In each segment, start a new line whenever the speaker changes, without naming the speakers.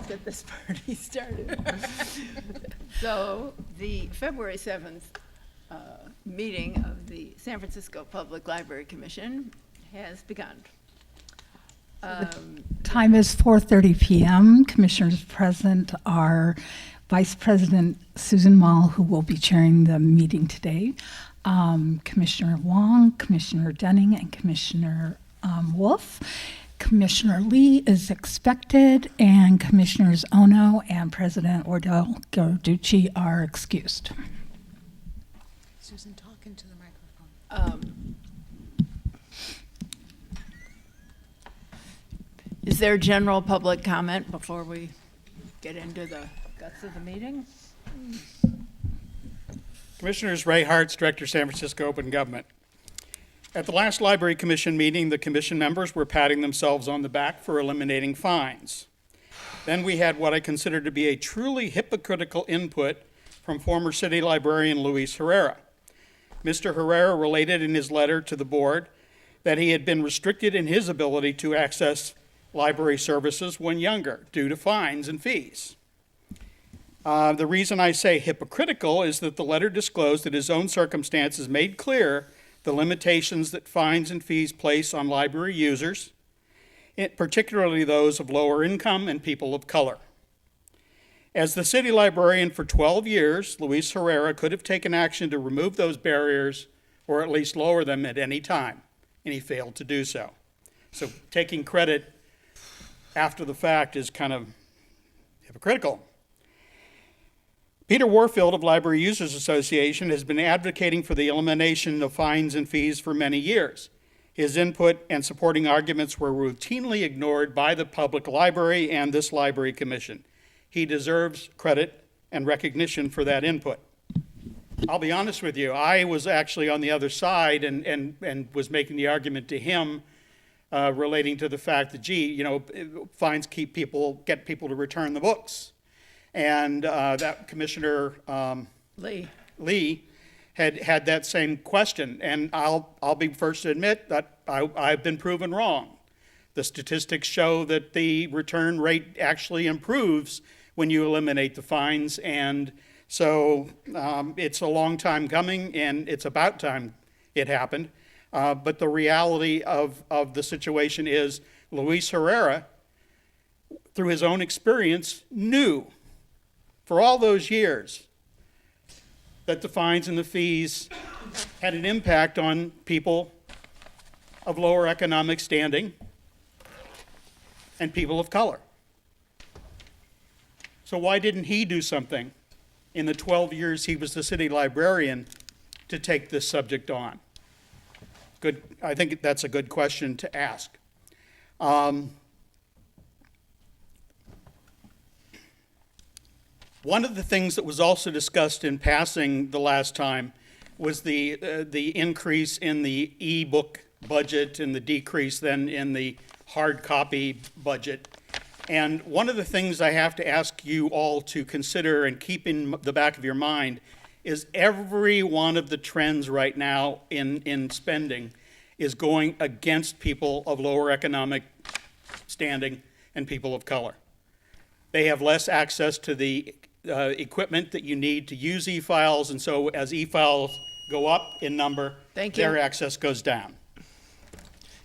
get this party started. So the February 7th meeting of the San Francisco Public Library Commission has begun.
Time is 4:30 p.m. Commissioners present are Vice President Susan Mall, who will be chairing the meeting today, Commissioner Wong, Commissioner Dunning, and Commissioner Wolf. Commissioner Lee is expected, and Commissioners Ono and President Ordell Garducci are excused.
Susan, talk into the microphone.
Is there general public comment before we get into the guts of the meeting?
Commissioners, Ray Hartz, Director, San Francisco Open Government. At the last Library Commission meeting, the commission members were patting themselves on the back for eliminating fines. Then we had what I consider to be a truly hypocritical input from former city librarian Luis Herrera. Mr. Herrera related in his letter to the board that he had been restricted in his ability to access library services when younger due to fines and fees. The reason I say hypocritical is that the letter disclosed that his own circumstances made clear the limitations that fines and fees place on library users, particularly those of lower income and people of color. As the city librarian for 12 years, Luis Herrera could have taken action to remove those barriers or at least lower them at any time, and he failed to do so. So taking credit after the fact is kind of hypocritical. Peter Warfield of Library Users Association has been advocating for the elimination of fines and fees for many years. His input and supporting arguments were routinely ignored by the public library and this library commission. He deserves credit and recognition for that input. I'll be honest with you, I was actually on the other side and was making the argument to him relating to the fact that, fines get people to return the books. And that Commissioner Lee had that same question. And I'll be first to admit that I've been proven wrong. The statistics show that the return rate actually improves when you eliminate the fines. And so it's a long time coming, and it's about time it happened. But the reality of the situation is Luis Herrera, through his own experience, knew for all those years that the fines and the fees had an impact on people of lower economic standing and people of color. So why didn't he do something in the 12 years he was the city librarian to take this subject on? Good. I think that's a good question to ask. One of the things that was also discussed in passing the last time was the increase in the e-book budget and the decrease then in the hard copy budget. And one of the things I have to ask you all to consider and keep in the back of your mind is every one of the trends right now in spending is going against people of lower economic standing and people of color. They have less access to the equipment that you need to use e-files, and so as e-files go up in number, their access goes down.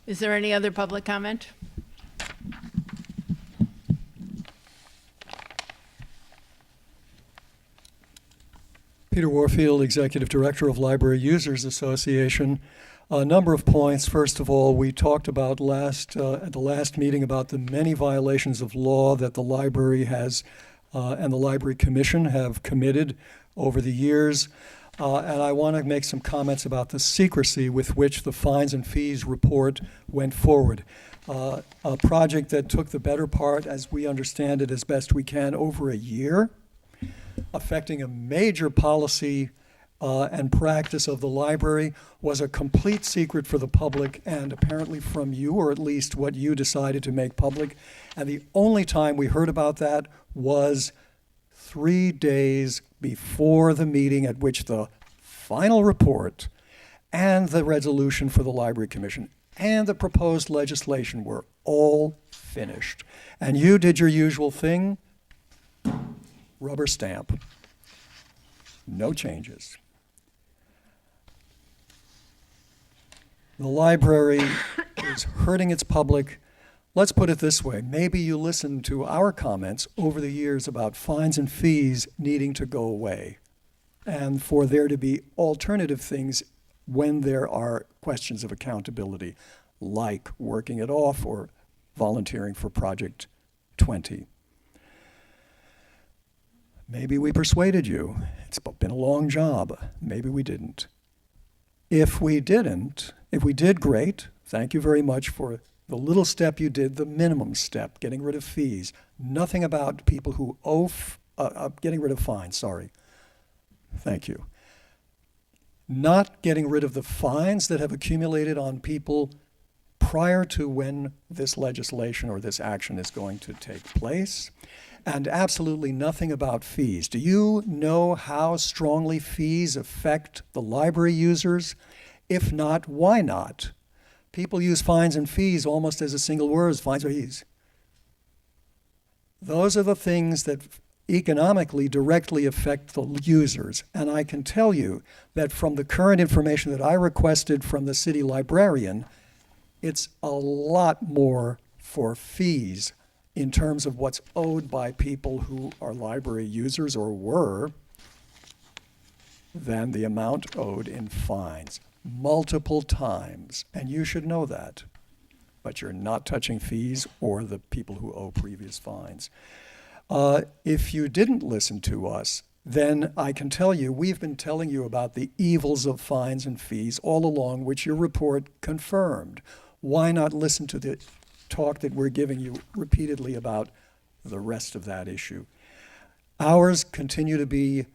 Is there any other public comment?
Peter Warfield, Executive Director of Library Users Association. A number of points. First of all, we talked about at the last meeting about the many violations of law that the library has and the Library Commission have committed over the years. And I want to make some comments about the secrecy with which the fines and fees report went forward. A project that took the better part, as we understand it as best we can, over a year, affecting a major policy and practice of the library, was a complete secret for the public and apparently from you, or at least what you decided to make public. And the only time we heard about that was 3 days before the meeting at which the final report and the resolution for the Library Commission and the proposed legislation were all finished. And you did your usual thing, Rubber stamp. No changes. The library is hurting its public. Let's put it this way. Maybe you listened to our comments over the years about fines and fees needing to go away and for there to be alternative things when there are questions of accountability, like working it off or volunteering for Project 20. Maybe we persuaded you. It's been a long job. Maybe we didn't. If we didn't, if we did, great. Thank you very much for the little step you did, the minimum step, getting rid of fees. Nothing about people who owe, getting rid of fines, sorry. Thank you. Not getting rid of the fines that have accumulated on people prior to when this legislation or this action is going to take place, and absolutely nothing about fees. Do you know how strongly fees affect the library users? If not, why not? People use fines and fees almost as a single word, fines or fees. Those are the things that economically directly affect the users. And I can tell you that from the current information that I requested from the city librarian, it's a lot more for fees in terms of what's owed by people who are library users or were than the amount owed in fines. Multiple times. And you should know that. But you're not touching fees or the people who owe previous fines. If you didn't listen to us, then I can tell you we've been telling you about the evils of fines and fees all along, which your report confirmed. Why not listen to the talk that we're giving you repeatedly about the rest of that issue? Ours continue to be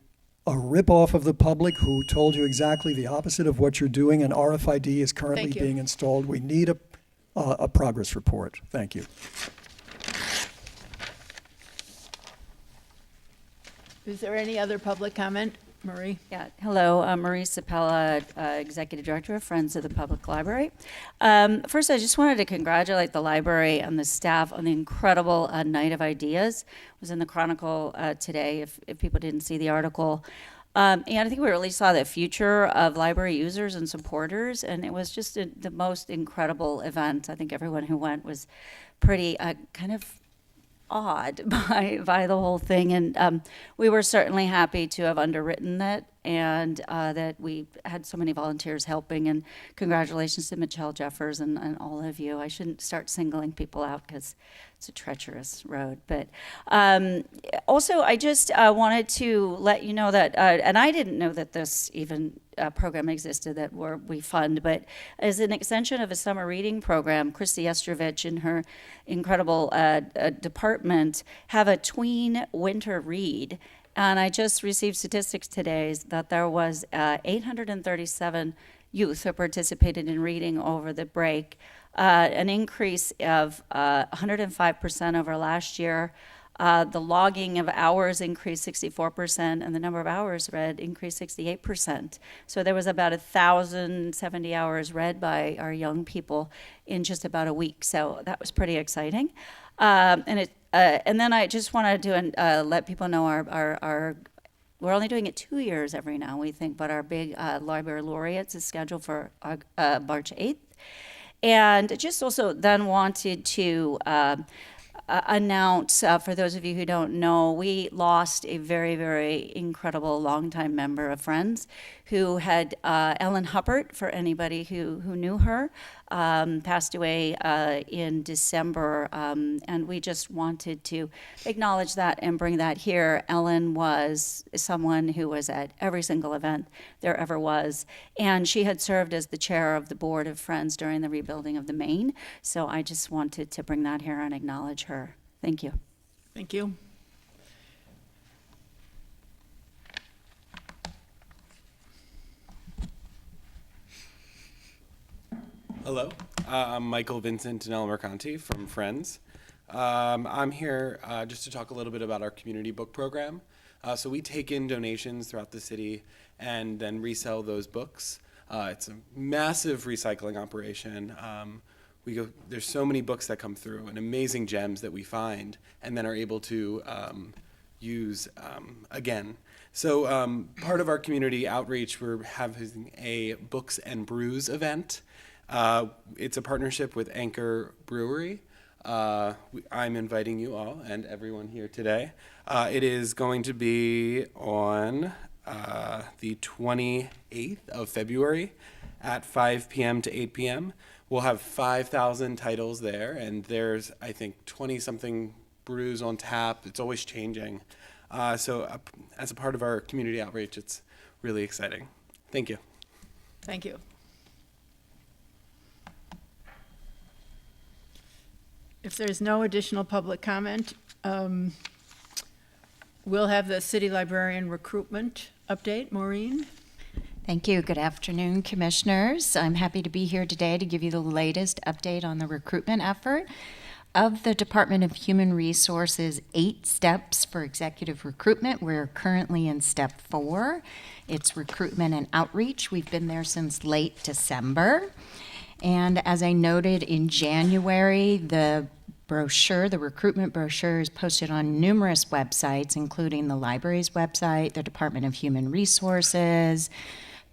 a ripoff of the public who told you exactly the opposite of what you're doing, and RFID is currently
Thank you.
being installed. We need a progress report. Thank you.
Is there any other public comment? Marie?
Yeah, hello, Marie Sapella, Executive Director of Friends of the Public Library. First, I just wanted to congratulate the library and the staff on the incredible Night of Ideas. It was in the Chronicle today, if people didn't see the article. And I think we really saw the future of library users and supporters, and it was just the most incredible event. I think everyone who went was pretty kind of awed by the whole thing, and we were certainly happy to have underwritten that, and that we had so many volunteers helping, and congratulations to Michelle Jeffers and all of you. I shouldn't start singling people out because it's a treacherous road, but also I just wanted to let you know that, and I didn't know that this even program existed that we fund, but as an extension of a summer reading program, Christy Estrovich and her incredible department have a tween winter read. And I just received statistics today that there was 837 youth who participated in reading over the break, an increase of 105% over last year. The logging of hours increased 64%, and the number of hours read increased 68%. So there was about 1,070 hours read by our young people in just about a week. So that was pretty exciting. And then I just wanted to let people know our we're only doing it 2 years every now, we think, but our big library laureates is scheduled for March 8th. And just also then wanted to announce, for those of you who don't know, we lost a very, very incredible longtime member of Friends who had Ellen Huppert, for anybody who knew her, passed away in December, and we just wanted to acknowledge that and bring that here. Ellen was someone who was at every single event there ever was, and she had served as the chair of the board of Friends during the rebuilding of the Main, so I just wanted to bring that here and acknowledge her. Thank you.
Thank you.
Hello, I'm Michael Vincent and Ella Mercanti from Friends. I'm here just to talk a little bit about our community book program. So we take in donations throughout the city and then resell those books. It's a massive recycling operation. There's so many books that come through and amazing gems that we find and then are able to use again. So part of our community outreach, we're having a Books and Brews event. It's a partnership with Anchor Brewery. I'm inviting you all and everyone here today. It is going to be on the 28th of February at 5 p.m. to 8 p.m. We'll have 5,000 titles there, and there's, I think, 20-something brews on tap. It's always changing. So as a part of our community outreach, it's really exciting. Thank you.
Thank you. If there's no additional public comment, we'll have the city librarian recruitment update. Maureen?
Thank you. Good afternoon, commissioners. I'm happy to be here today to give you the latest update on the recruitment effort of the Department of Human Resources 8 steps for executive recruitment. We're currently in step 4. It's recruitment and outreach. We've been there since late December. And as I noted in January, the recruitment brochure is posted on numerous websites, including the library's website, the Department of Human Resources,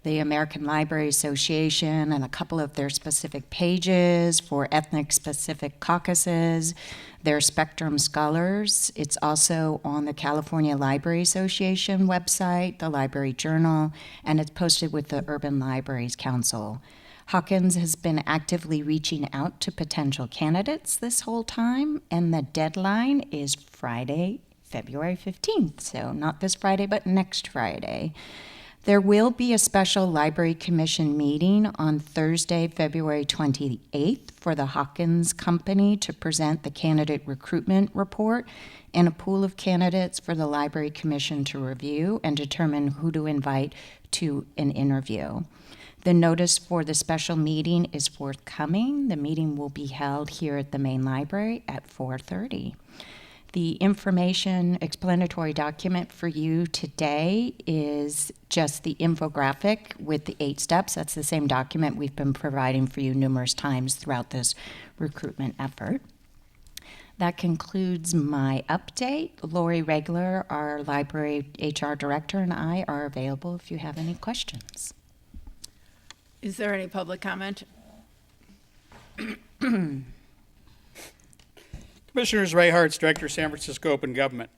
the American Library Association, and a couple of their specific pages for ethnic-specific caucuses, their Spectrum Scholars. It's also on the California Library Association website, the Library Journal, and it's posted with the Urban Libraries Council. Hawkins has been actively reaching out to potential candidates this whole time, and the deadline is Friday, February 15th. So not this Friday, but next Friday. There will be a special Library Commission meeting on Thursday, February 28th for the Hawkins Company to present the candidate recruitment report and a pool of candidates for the Library Commission to review and determine who to invite to an interview. The notice for the special meeting is forthcoming. The meeting will be held here at the main library at 4:30. The information explanatory document for you today is just the infographic with the 8 steps. That's the same document we've been providing for you numerous times throughout this recruitment effort. That concludes my update. Lori Regler, our library HR director, and I are available if you have any questions.
Is there any public comment?
Commissioners, Ray Hartz, Director, San Francisco Open Government.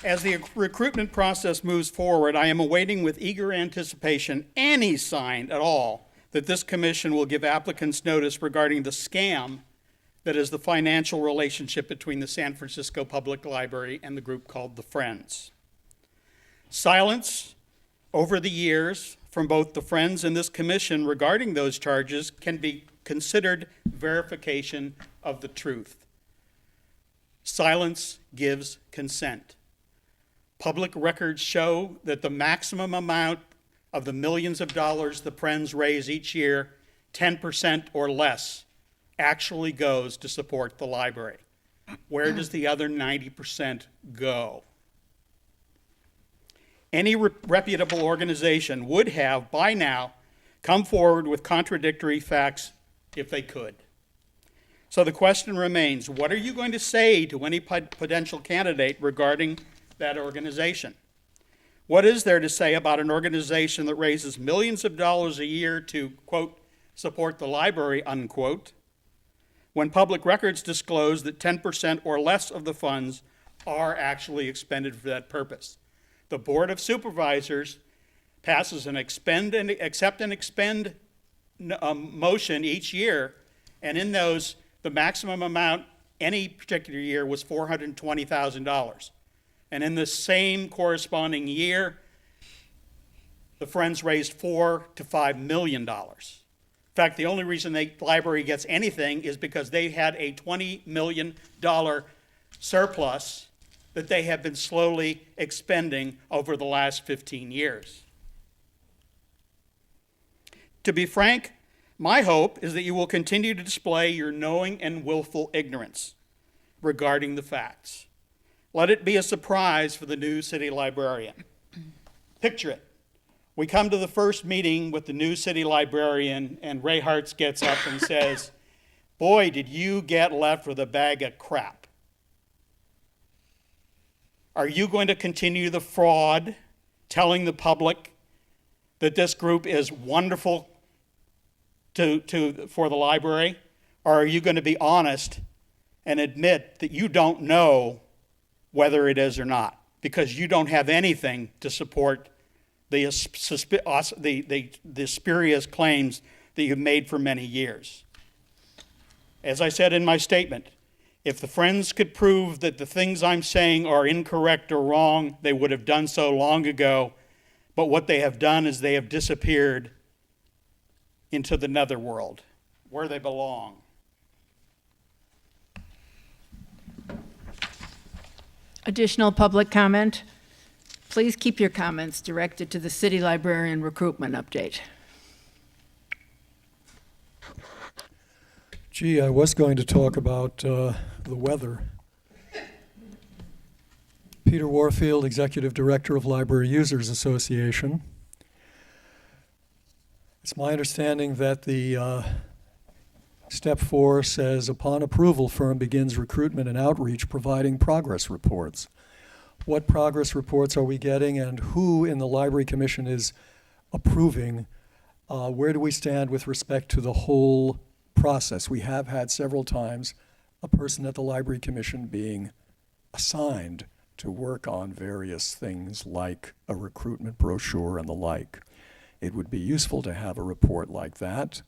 As the recruitment process moves forward, I am awaiting with eager anticipation any sign at all that this commission will give applicants notice regarding the scam that is the financial relationship between the San Francisco Public Library and the group called the Friends. Silence over the years from both the Friends and this commission regarding those charges can be considered verification of the truth. Silence gives consent. Public records show that the maximum amount of the millions of dollars the Friends raise each year, 10% or less, actually goes to support the library. Where does the other 90% go? Any reputable organization would have, by now, come forward with contradictory facts if they could. So the question remains, what are you going to say to any potential candidate regarding that organization? What is there to say about an organization that raises millions of dollars a year to, quote, support the library, unquote, when public records disclose that 10% or less of the funds are actually expended for that purpose? The Board of Supervisors passes an accept and expend motion each year, and in those, the maximum amount any particular year was $420,000. And in the same corresponding year, the Friends raised $4 to $5 million. In fact, the only reason the library gets anything is because they had a $20 million surplus that they have been slowly expending over the last 15 years. To be frank, my hope is that you will continue to display your knowing and willful ignorance regarding the facts. Let it be a surprise for the new city librarian. Picture it. We come to the first meeting with the new city librarian, and Ray Hartz gets up and says, "Boy, did you get left with a bag of crap." Are you going to continue the fraud, telling the public that this group is wonderful for the library? Or are you going to be honest and admit that you don't know whether it is or not, because you don't have anything to support the spurious claims that you've made for many years? As I said in my statement, if the Friends could prove that the things I'm saying are incorrect or wrong, they would have done so long ago. But what they have done is they have disappeared into the netherworld, where they belong.
Additional public comment? Please keep your comments directed to the city librarian recruitment update.
Gee, I was going to talk about the weather. Peter Warfield, Executive Director of Library Users Association. It's my understanding that the Step 4 says, upon approval, firm begins recruitment and outreach, providing progress reports. What progress reports are we getting, and who in the Library Commission is approving? Where do we stand with respect to the whole process? We have had several times a person at the Library Commission being assigned to work on various things like a recruitment brochure and the like. It would be useful to have a report like that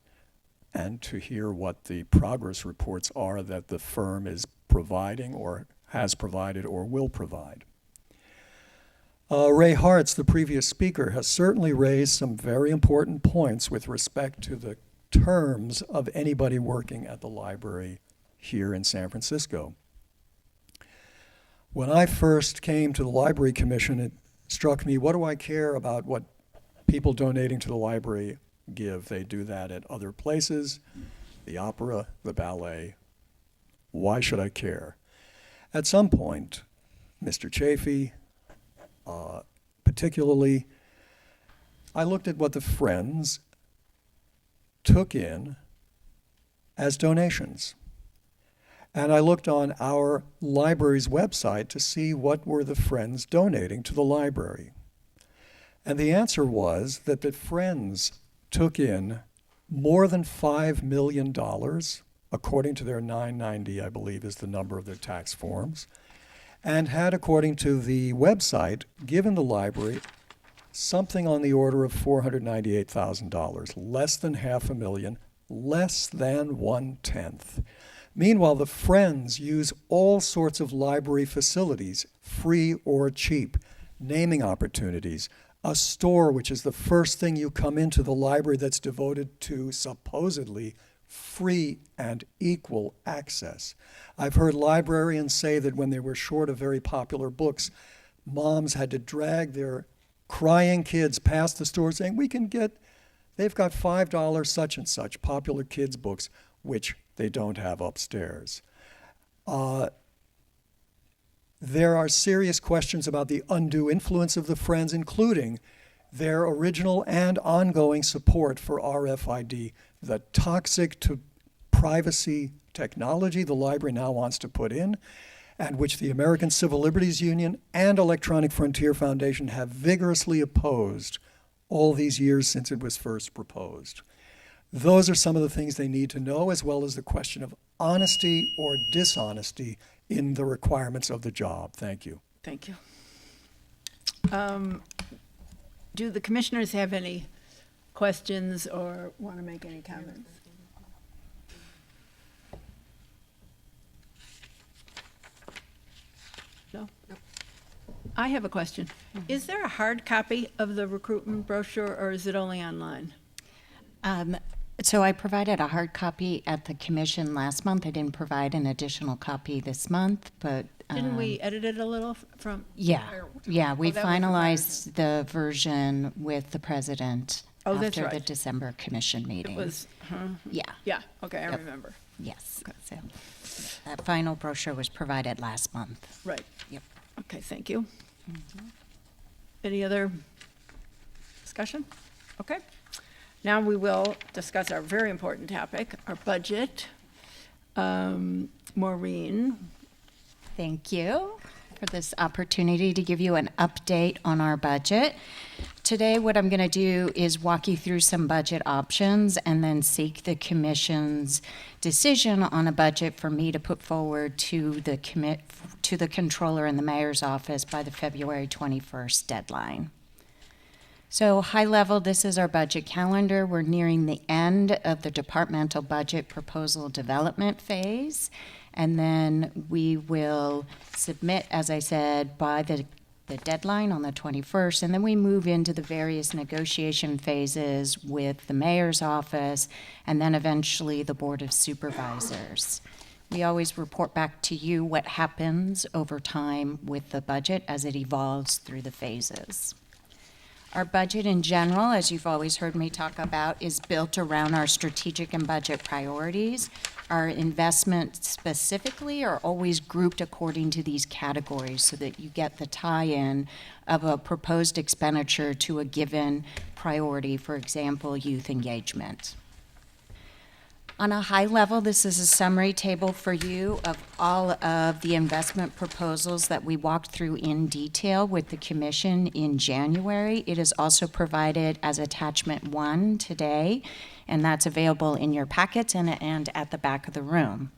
and to hear what the progress reports are that the firm is providing or has provided or will provide. Ray Hartz, the previous speaker, has certainly raised some very important points with respect to the terms of anybody working at the library here in San Francisco. When I first came to the Library Commission, it struck me, what do I care about what people donating to the library give? They do that at other places, the opera, the ballet. Why should I care? At some point, Mr. Chafee, particularly, I looked at what the Friends took in as donations. And I looked on our library's website to see what were the Friends donating to the library. And the answer was that the Friends took in more than $5 million, according to their 990, I believe is the number of their tax forms, and had, according to the website, given the library something on the order of $498,000, less than $500,000, less than 1/10. Meanwhile, the Friends use all sorts of library facilities, free or cheap, naming opportunities, a store, which is the first thing you come into the library that's devoted to supposedly free and equal access. I've heard librarians say that when they were short of very popular books, moms had to drag their crying kids past the store saying, they've got $5 such and such popular kids books, which they don't have upstairs. There are serious questions about the undue influence of the Friends, including their original and ongoing support for RFID, the toxic to privacy technology the library now wants to put in, and which the American Civil Liberties Union and Electronic Frontier Foundation have vigorously opposed all these years since it was first proposed. Those are some of the things they need to know, as well as the question of honesty or dishonesty in the requirements of the job. Thank you.
Thank you. Do the commissioners have any questions or want to make any comments? No? I have a question. Is there a hard copy of the recruitment brochure, or is it only online?
So I provided a hard copy at the commission last month. I didn't provide an additional copy this month, but.
Didn't we edit it a little from?
Yeah, we
that was the
finalized the version with the president
Oh, that's
after the
right.
December commission
It
meeting.
was,
Yeah,
yeah, okay, I
Yep.
remember.
yes. So that final brochure was provided last month.
Right.
Yep.
Okay, thank you. Any other discussion? Okay. Now we will discuss our very important topic, our budget. Maureen,
Thank you. for this opportunity to give you an update on our budget. Today, what I'm going to do is walk you through some budget options and then seek the Commission's decision on a budget for me to put forward to the Controller and the Mayor's office by the February 21st deadline. So high level, this is our budget calendar. We're nearing the end of the departmental budget proposal development phase. And then we will submit, as I said, by the deadline on the 21st. And then we move into the various negotiation phases with the mayor's office and then eventually the Board of Supervisors. We always report back to you what happens over time with the budget as it evolves through the phases. Our budget in general, as you've always heard me talk about, is built around our strategic and budget priorities. Our investments specifically are always grouped according to these categories so that you get the tie-in of a proposed expenditure to a given priority, for example, youth engagement. On a high level, this is a summary table for you of all of the investment proposals that we walked through in detail with the Commission in January. It is also provided as attachment 1 today, and that's available in your packets and at the back of the room.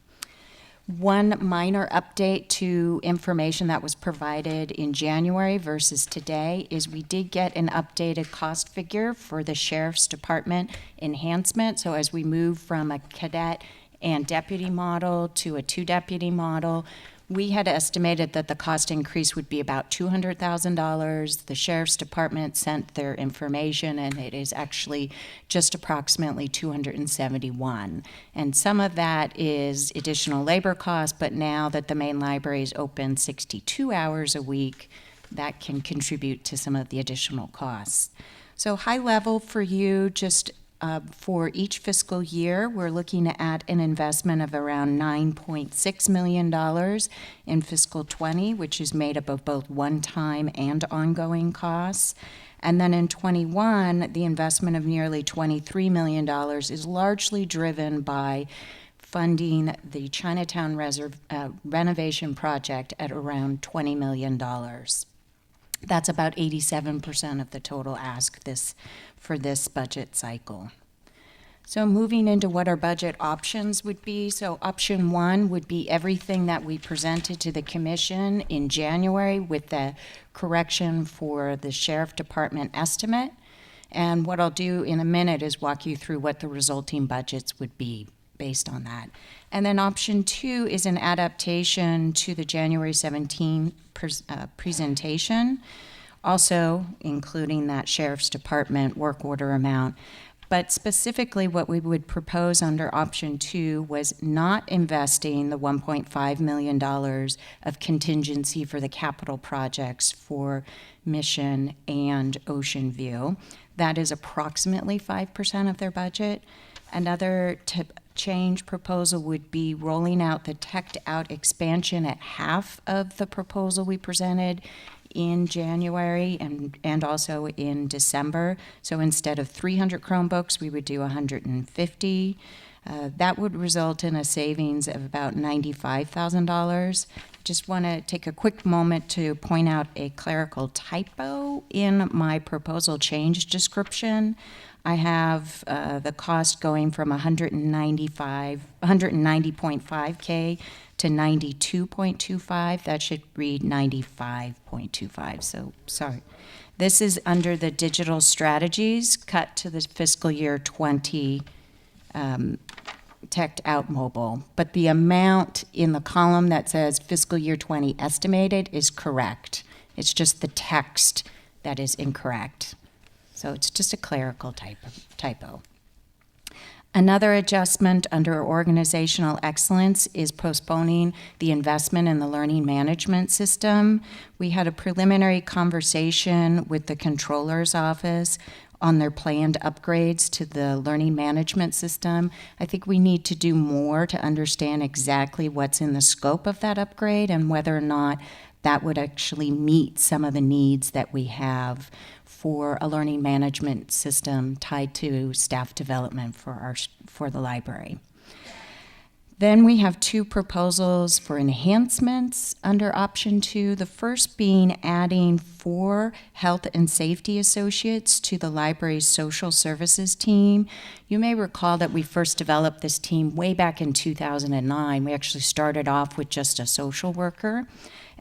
One minor update to information that was provided in January versus today is we did get an updated cost figure for the Sheriff's Department enhancement. So as we move from a cadet and deputy model to a 2-deputy model, we had estimated that the cost increase would be about $200,000. The Sheriff's Department sent their information, and it is actually just approximately $271,000. And some of that is additional labor costs, but now that the main library is open 62 hours a week, that can contribute to some of the additional costs. So high level for you, just for each fiscal year, we're looking at an investment of around $9.6 million in fiscal 20, which is made up of both one-time and ongoing costs. And then in 21, the investment of nearly $23 million is largely driven by funding the Chinatown renovation project at around $20 million. That's about 87% of the total ask for this budget cycle. So moving into what our budget options would be. So option 1 would be everything that we presented to the Commission in January with the correction for the Sheriff Department estimate. And what I'll do in a minute is walk you through what the resulting budgets would be based on that. And then option 2 is an adaptation to the January 17 presentation, also including that Sheriff's Department work order amount. But specifically what we would propose under option 2 was not investing the $1.5 million of contingency for the capital projects for Mission and Ocean View. That is approximately 5% of their budget. Another change proposal would be rolling out the teched out expansion at half of the proposal we presented in January and also in December. So instead of 300 Chromebooks, we would do 150. That would result in a savings of about $95,000. Just want to take a quick moment to point out a clerical typo in my proposal change description. I have the cost going from 190.5K to 92.25. That should read 95.25. So sorry. This is under the digital strategies cut to the fiscal year 20 teched out mobile. But the amount in the column that says fiscal year 20 estimated is correct. It's just the text that is incorrect. So it's just a clerical typo. Another adjustment under organizational excellence is postponing the investment in the learning management system. We had a preliminary conversation with the controller's office on their planned upgrades to the learning management system. I think we need to do more to understand exactly what's in the scope of that upgrade and whether or not that would actually meet some of the needs that we have for a learning management system tied to staff development for the library. Then we have two proposals for enhancements under option 2. The first being adding 4 health and safety associates to the library's social services team. You may recall that we first developed this team way back in 2009. We actually started off with just a social worker.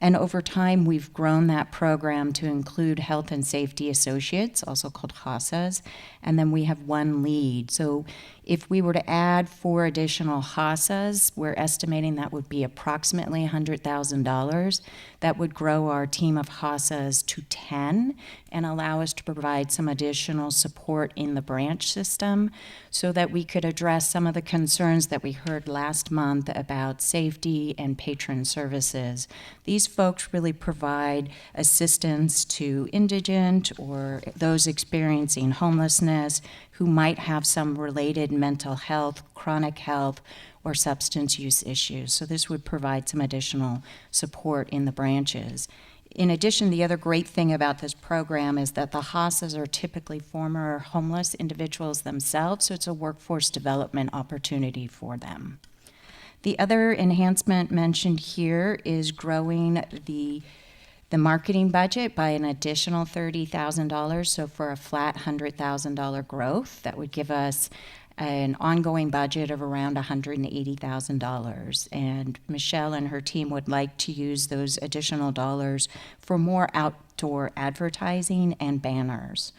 And over time, we've grown that program to include health and safety associates, also called HASAs, and then we have 1 lead. So if we were to add 4 additional HASAs, we're estimating that would be approximately $100,000. That would grow our team of HASAs to 10 and allow us to provide some additional support in the branch system so that we could address some of the concerns that we heard last month about safety and patron services. These folks really provide assistance to indigent or those experiencing homelessness who might have some related mental health, chronic health, or substance use issues. So this would provide some additional support in the branches. In addition, the other great thing about this program is that the HASAs are typically former homeless individuals themselves, so it's a workforce development opportunity for them. The other enhancement mentioned here is growing the marketing budget by an additional $30,000. So for a flat $100,000 growth, that would give us an ongoing budget of around $180,000. And Michelle and her team would like to use those additional dollars for more outdoor advertising and banners.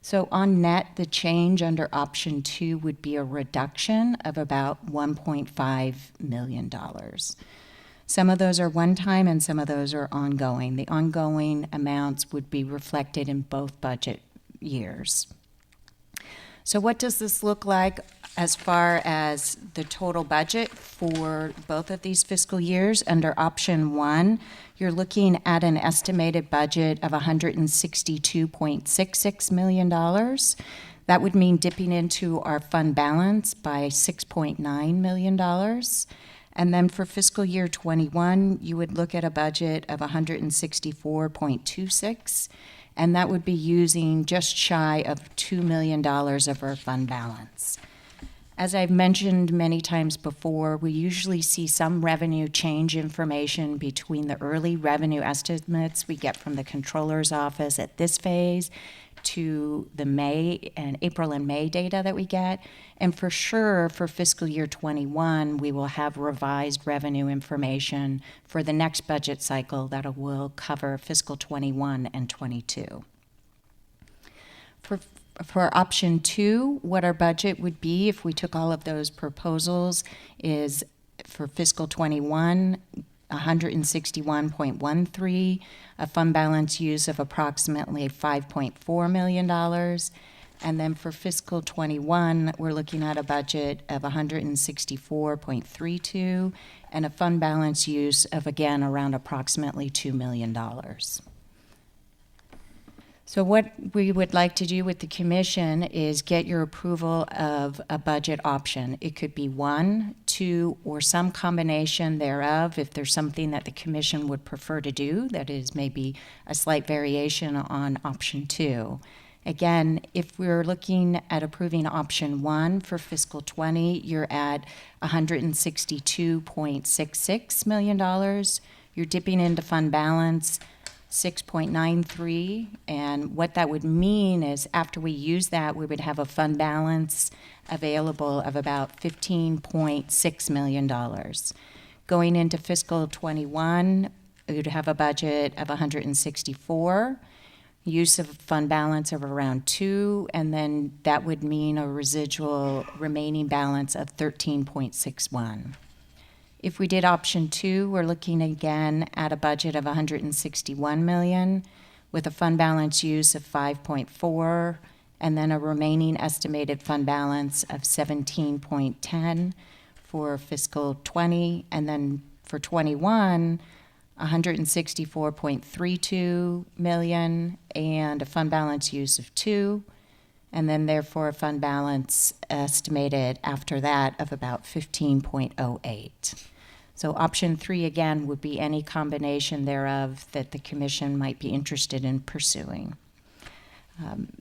So on net, the change under option 2 would be a reduction of about $1.5 million. Some of those are one-time and some of those are ongoing. The ongoing amounts would be reflected in both budget years. So what does this look like as far as the total budget for both of these fiscal years? Under option 1, you're looking at an estimated budget of $162.66 million. That would mean dipping into our fund balance by $6.9 million. And then for fiscal year 21, you would look at a budget of $164.26, and that would be using just shy of $2 million of our fund balance. As I've mentioned many times before, we usually see some revenue change information between the early revenue estimates we get from the controller's office at this phase to the April and May data that we get. And for sure, for fiscal year 21, we will have revised revenue information for the next budget cycle that will cover fiscal 21 and 22. For option 2, what our budget would be if we took all of those proposals is for fiscal 21, 161.13, a fund balance use of approximately $5.4 million. And then for fiscal 21, we're looking at a budget of 164.32 and a fund balance use of, again, around approximately $2 million. So what we would like to do with the commission is get your approval of a budget option. It could be 1, 2, or some combination thereof if there's something that the commission would prefer to do, that is maybe a slight variation on option 2. Again, if we're looking at approving option 1 for fiscal 20, you're at $162.66 million. You're dipping into fund balance 6.93, and what that would mean is after we use that, we would have a fund balance available of about $15.6 million. Going into fiscal 21, we would have a budget of 164, use of fund balance of around 2, and then that would mean a residual remaining balance of 13.61. If we did option 2, we're looking again at a budget of $161 million with a fund balance use of 5.4 and then a remaining estimated fund balance of 17.10 for fiscal 20, and then for 21, 164.32 million and a fund balance use of 2, and then therefore a fund balance estimated after that of about 15.08. So option 3 again would be any combination thereof that the commission might be interested in pursuing.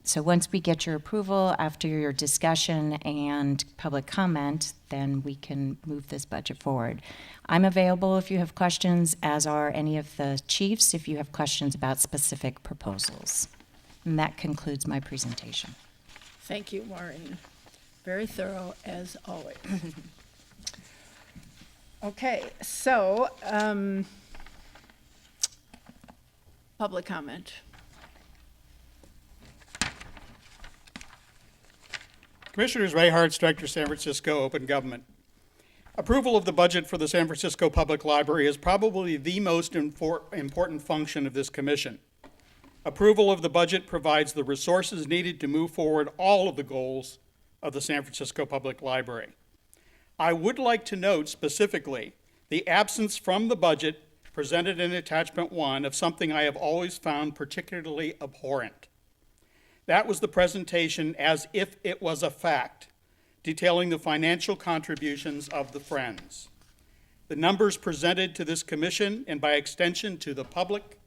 So once we get your approval, after your discussion and public comment, then we can move this budget forward. I'm available if you have questions, as are any of the chiefs if you have questions about specific proposals. And that concludes my presentation.
Thank you, Maureen. Very thorough, as always. Okay, so, public comment.
Commissioners, Ray Hartz, Director, San Francisco Open Government. Approval of the budget for the San Francisco Public Library is probably the most important function of this commission. Approval of the budget provides the resources needed to move forward all of the goals of the San Francisco Public Library. I would like to note specifically the absence from the budget presented in Attachment 1 of something I have always found particularly abhorrent. That was the presentation as if it was a fact, detailing the financial contributions of the Friends. The numbers presented to this commission, and by extension to the public,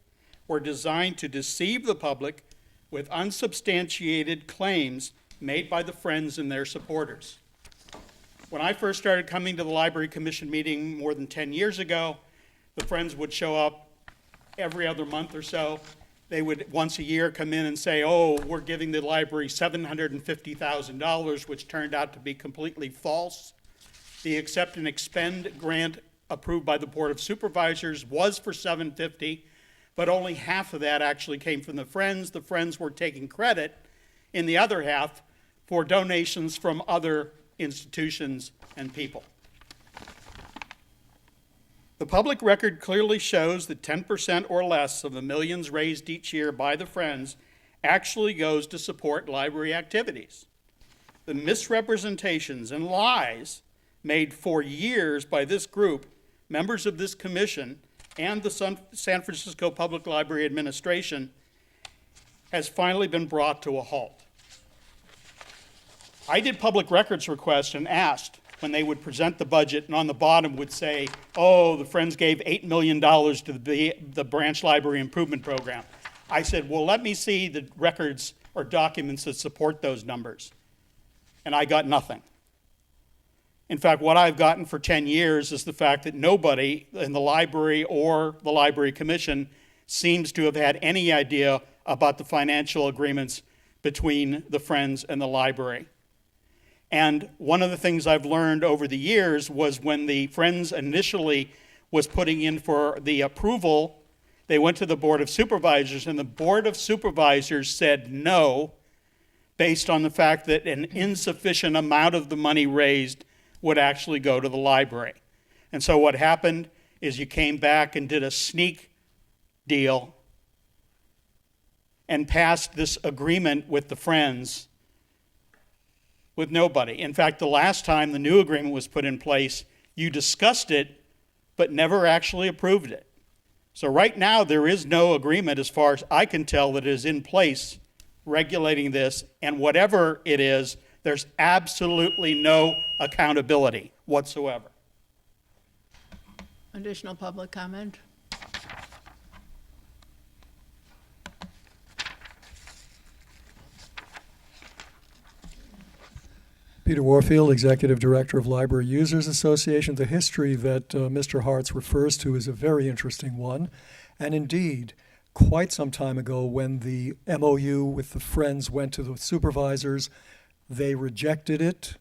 were designed to deceive the public with unsubstantiated claims made by the Friends and their supporters. When I first started coming to the Library Commission meeting more than 10 years ago, the Friends would show up every other month or so. They would once a year come in and say, oh, we're giving the library $750,000, which turned out to be completely false. The Accept and Expend grant approved by the Board of Supervisors was for $750,000, but only half of that actually came from the Friends. The Friends were taking credit in the other half for donations from other institutions and people. The public record clearly shows that 10% or less of the millions raised each year by the Friends actually goes to support library activities. The misrepresentations and lies made for years by this group, members of this commission, and the San Francisco Public Library Administration has finally been brought to a halt. I did public records requests and asked when they would present the budget, and on the bottom would say, oh, the Friends gave $8 million to the Branch Library Improvement Program. I said, well, let me see the records or documents that support those numbers. And I got nothing. In fact, what I've gotten for 10 years is the fact that nobody in the library or the Library Commission seems to have had any idea about the financial agreements between the Friends and the library. And one of the things I've learned over the years was when the Friends initially was putting in for the approval, they went to the Board of Supervisors, and the Board of Supervisors said no, based on the fact that an insufficient amount of the money raised would actually go to the library. And so what happened is you came back and did a sneak deal and passed this agreement with the Friends with nobody. In fact, the last time the new agreement was put in place, you discussed it, but never actually approved it. So right now, there is no agreement, as far as I can tell, that is in place regulating this, and whatever it is, there's absolutely no accountability whatsoever.
Additional public comment?
Peter Warfield, Executive Director of Library Users Association. The history that Mr. Hartz refers to is a very interesting one. And indeed, quite some time ago, when the MOU with the Friends went to the supervisors, they rejected it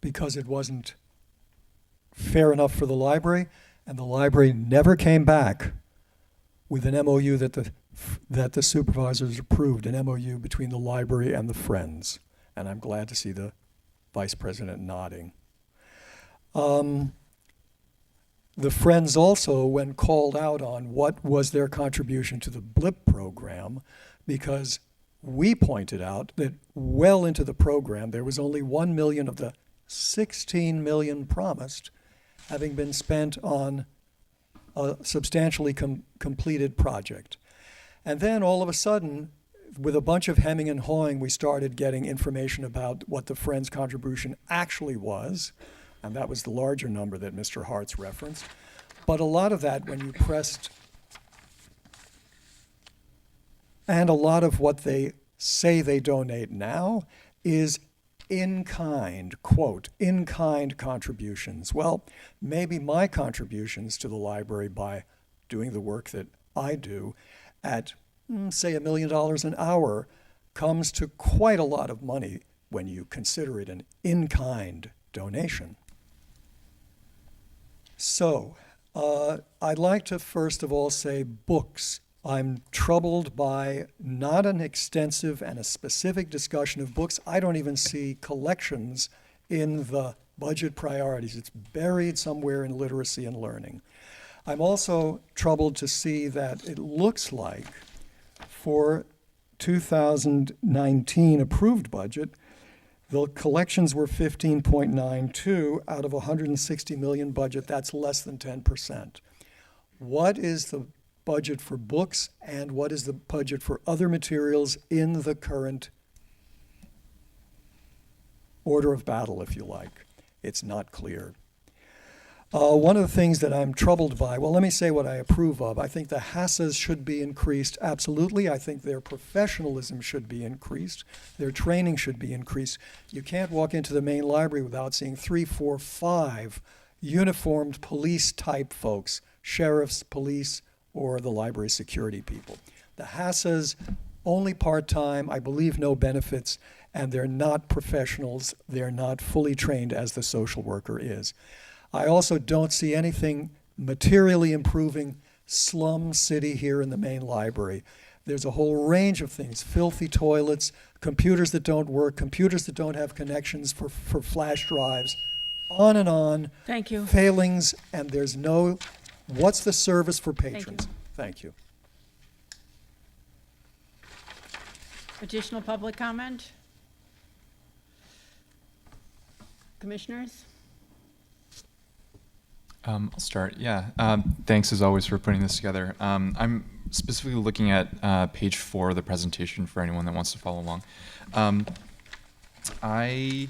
because it wasn't fair enough for the library, and the library never came back with an MOU that the supervisors approved, an MOU between the library and the Friends. And I'm glad to see the Vice President nodding. The Friends also, when called out on what was their contribution to the BLIP program, because we pointed out that well into the program, there was only 1 million of the 16 million promised having been spent on a substantially completed project. And then all of a sudden, with a bunch of hemming and hawing, we started getting information about what the Friends' contribution actually was, and that was the larger number that Mr. Hartz referenced. But a lot of that, when you pressed, and a lot of what they say they donate now is in kind, quote, in kind contributions. Well, maybe my contributions to the library by doing the work that I do at, say, $1 million an hour comes to quite a lot of money when you consider it an in kind donation. So, I'd like to first of all say books. I'm troubled by not an extensive and a specific discussion of books. I don't even see collections in the budget priorities. It's buried somewhere in literacy and learning. I'm also troubled to see that it looks like for 2019 approved budget, the collections were 15.92 out of 160 million budget. That's less than 10%. What is the budget for books and what is the budget for other materials in the current order of battle, if you like? It's not clear. One of the things that I'm troubled by, well, let me say what I approve of. I think the HASAs should be increased, absolutely. I think their professionalism should be increased. Their training should be increased. You can't walk into the main library without seeing 3, 4, 5 uniformed police-type folks, sheriffs, police, or the library security people. The HASAs, only part-time, I believe no benefits, and they're not professionals. They're not fully trained as the social worker is. I also don't see anything materially improving slum city here in the main library. There's a whole range of things, filthy toilets, computers that don't work, computers that don't have connections for flash drives, on and on.
Thank you.
Failings, and there's no, what's the service for patrons? Thank you.
Additional public comment? Commissioners?
I'll start. Yeah. Thanks as always for putting this together. I'm specifically looking at page 4 of the presentation for anyone that wants to follow along. I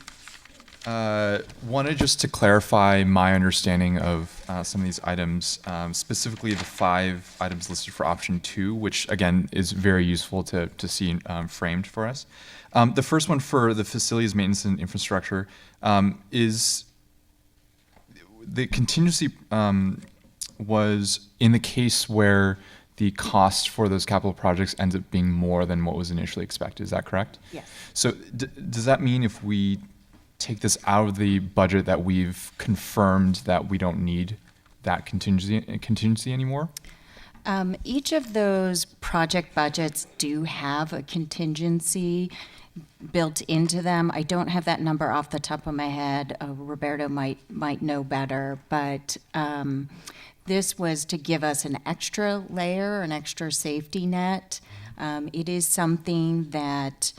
wanted just to clarify my understanding of some of these items, specifically the 5 items listed for option 2, which again is very useful to see framed for us. The first one for the facilities maintenance and infrastructure is the contingency was in the case where the cost for those capital projects ends up being more than what was initially expected. Is that correct?
Yes.
So does that mean if we take this out of the budget that we've confirmed that we don't need that contingency anymore?
Each of those project budgets do have a contingency built into them. I don't have that number off the top of my head. Roberto might know better, but this was to give us an extra layer, an extra safety net. It is something that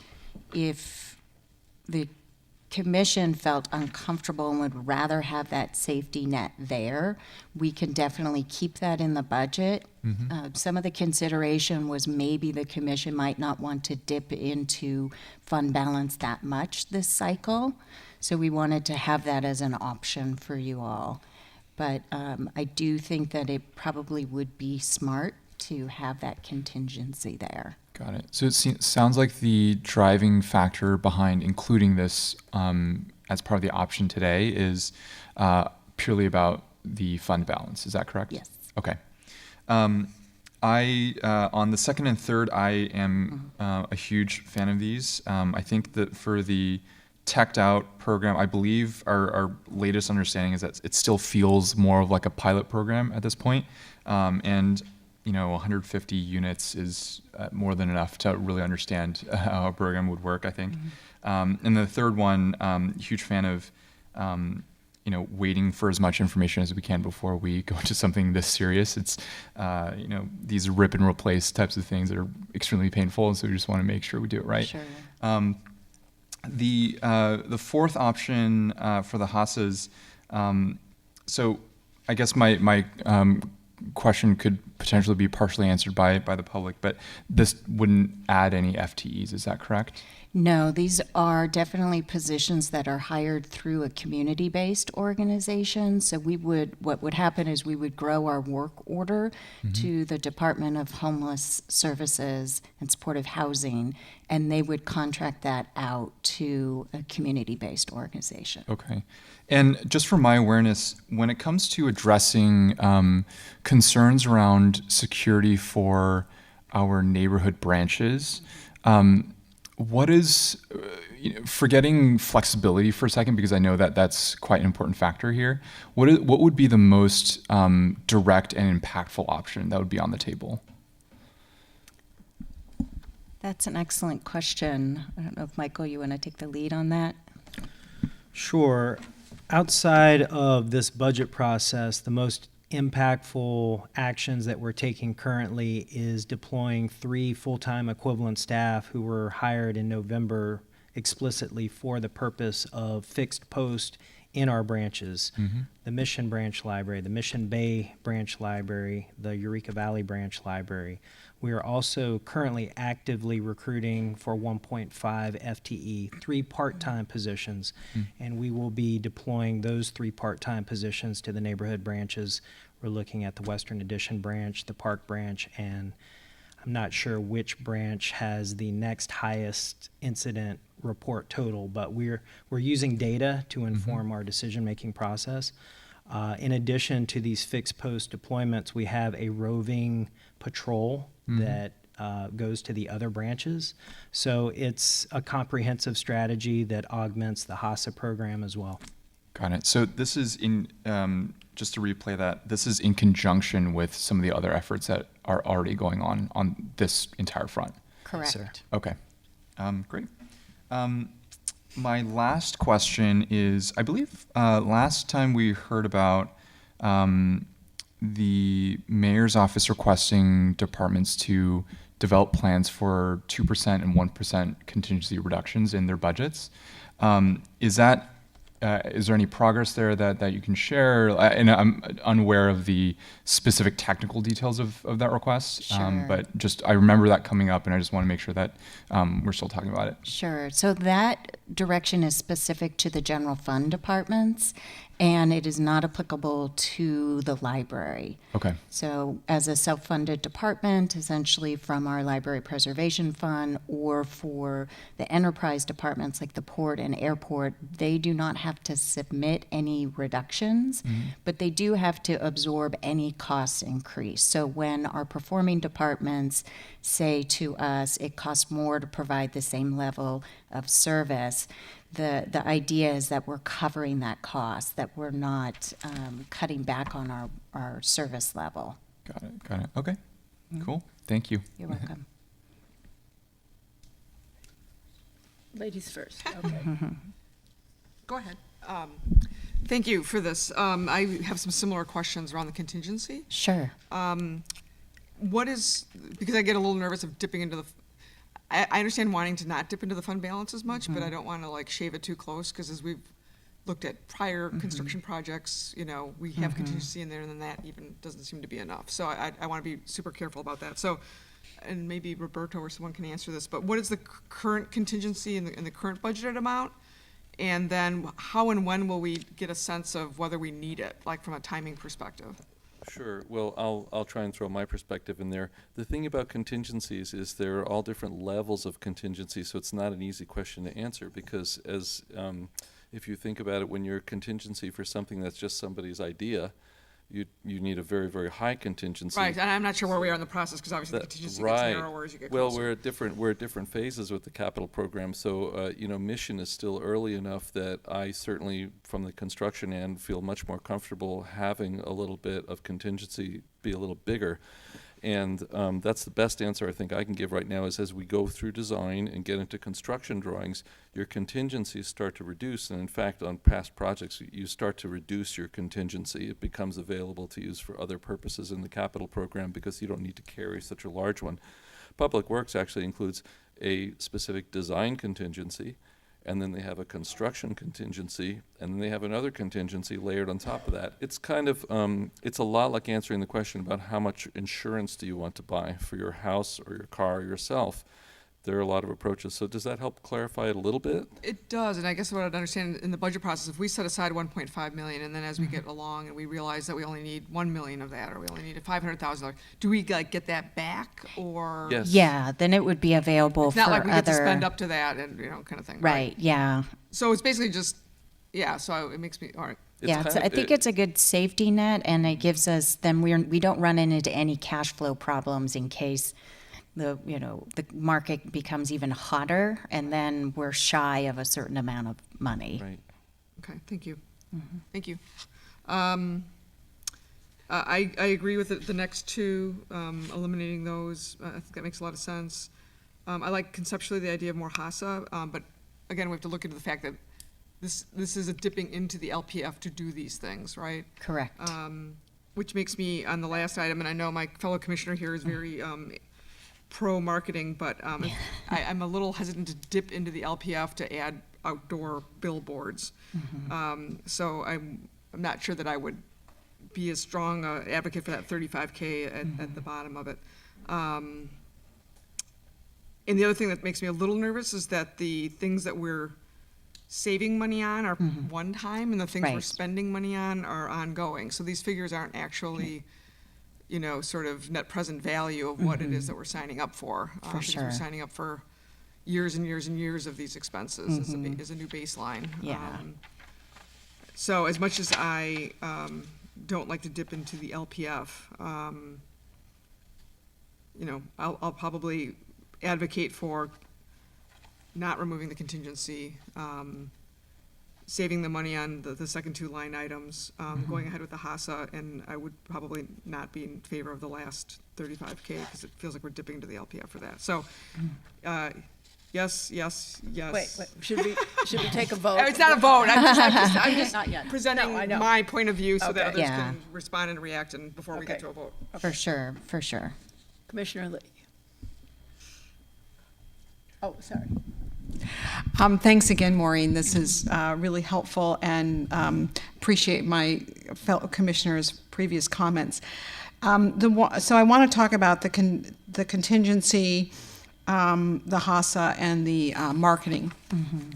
if the commission felt uncomfortable and would rather have that safety net there, we can definitely keep that in the budget. Some of the consideration was maybe the commission might not want to dip into fund balance that much this cycle. So we wanted to have that as an option for you all. But I do think that it probably would be smart to have that contingency there.
Got it. So it sounds like the driving factor behind including this as part of the option today is purely about the fund balance. Is that correct?
Yes.
Okay. I on the second and third, I am a huge fan of these. I think that for the teched out program, I believe our latest understanding is that it still feels more of like a pilot program at this point. And 150 units is more than enough to really understand how a program would work, I think. And the third one, huge fan of, waiting for as much information as we can before we go into something this serious. It's, these rip and replace types of things that are extremely painful, and so we just want to make sure we do it right.
Sure.
The fourth option for the HASAs, so I guess my question could potentially be partially answered by the public, but this wouldn't add any FTEs, is that correct?
No, these are definitely positions that are hired through a community-based organization. So what would happen is we would grow our work order to the Department of Homeless Services and Supportive Housing, and they would contract that out to a community-based organization.
Okay. And just for my awareness, when it comes to addressing concerns around security for our neighborhood branches, what is, forgetting flexibility for a second, because I know that that's quite an important factor here, what would be the most direct and impactful option that would be on the table?
That's an excellent question. I don't know if, Michael, you want to take the lead on that?
Sure. Outside of this budget process, the most impactful actions that we're taking currently is deploying 3 full-time equivalent staff who were hired in November explicitly for the purpose of fixed post in our branches. The Mission Branch Library, the Mission Bay Branch Library, the Eureka Valley Branch Library. We are also currently actively recruiting for 1.5 FTE, 3 part-time positions, and we will be deploying those 3 part-time positions to the neighborhood branches. We're looking at the Western Addition branch, the Park branch, and I'm not sure which branch has the next highest incident report total, but we're using data to inform our decision-making process. In addition to these fixed post deployments, we have a roving patrol that goes to the other branches. So it's a comprehensive strategy that augments the HASA program as well.
Got it. So this is in, just to replay that, this is in conjunction with some of the other efforts that are already going on this entire front.
Correct.
Sir.
Okay. Great. My last question is, I believe last time we heard about the mayor's office requesting departments to develop plans for 2% and 1% contingency reductions in their budgets. Is there any progress there that you can share? And I'm unaware of the specific technical details of that request,
Sure.
but just I remember that coming up, and I just want to make sure that we're still talking about it.
Sure. So that direction is specific to the general fund departments, and it is not applicable to the library.
Okay.
So as a self-funded department, essentially from our library preservation fund, or for the enterprise departments like the port and airport, they do not have to submit any reductions, but they do have to absorb any cost increase. So when our performing departments say to us, it costs more to provide the same level of service, the idea is that we're covering that cost, that we're not cutting back on our service level.
Got it. Okay. Cool. Thank you.
You're welcome.
Ladies first, okay.
Go ahead. Thank you for this. I have some similar questions around the contingency.
Sure.
What is, because I get a little nervous of dipping into I understand wanting to not dip into the fund balance as much, but I don't want to like shave it too close, because as we've looked at prior construction projects, we have contingency in there, and then that even doesn't seem to be enough. So I want to be super careful about that. So, and maybe Roberto or someone can answer this, but what is the current contingency in the current budgeted amount? And then how and when will we get a sense of whether we need it, like from a timing perspective?
Sure. Well, I'll try and throw my perspective in there. The thing about contingencies is there are all different levels of contingency, so it's not an easy question to answer, because if you think about it, when you're contingency for something that's just somebody's idea, you need a very, very high contingency.
Right, and I'm not sure where we are in the process, because obviously the contingency gets narrower as you get
Well,
closer.
we're at different phases with the capital program. So, mission is still early enough that I certainly, from the construction end, feel much more comfortable having a little bit of contingency be a little bigger. And that's the best answer I think I can give right now, is as we go through design and get into construction drawings, your contingencies start to reduce. And in fact, on past projects, you start to reduce your contingency. It becomes available to use for other purposes in the capital program, because you don't need to carry such a large one. Public Works actually includes a specific design contingency, and then they have a construction contingency, and then they have another contingency layered on top of that. It's kind of, it's a lot like answering the question about how much insurance do you want to buy for your house or your car or yourself. there are a lot of approaches. So does that help clarify it a little bit?
It does, and I guess what I'd understand in the budget process, if we set aside 1.5 million, and then as we get along and we realize that we only need 1 million of that, or we only need $500,000, do we like get that back, or?
Yes.
Yeah, then it would be available
It's
for
not like we get to spend
other,
up to that and, kind of thing.
right, yeah.
So it's basically just, yeah, so it makes me, all right.
Yeah, I think it's a good safety net, and it gives us, then we don't run into any cash flow problems in case the market becomes even hotter, and then we're shy of a certain amount of money.
Right.
Okay, thank you. Thank you. I agree with the next two, eliminating those. I think that makes a lot of sense. I like conceptually the idea of more HASA, but again, we have to look into the fact that this is a dipping into the LPF to do these things, right?
Correct.
Which makes me, on the last item, and I know my fellow commissioner here is very pro-marketing, but I'm a little hesitant to dip into the LPF to add outdoor billboards. So I'm not sure that I would be a strong advocate for that 35K at the bottom of it. And the other thing that makes me a little nervous is that the things that we're saving money on are one time, and the things we're
Right.
spending money on are ongoing. So these figures aren't actually, sort of net present value of what it is that we're signing up for. Because
sure.
we're signing up for years and years and years of these expenses as a new baseline.
Yeah.
So as much as I don't like to dip into the LPF, I'll probably advocate for not removing the contingency, saving the money on the second two line items, going ahead with the HASA, and I would probably not be in favor of the last 35K because it feels like we're dipping into the LPF for that. So, yes.
Wait, should we take a vote?
It's not a vote. I'm just
Not yet.
presenting
No, I know.
my point of view so that
Okay.
others
Yeah.
can respond and react and before we get
Okay.
to a vote.
For sure, for sure.
Commissioner Lee. Oh, sorry.
Thanks again, Maureen. This is really helpful, and appreciate my fellow commissioners' previous comments. So I want to talk about the contingency, the HASA, and the marketing,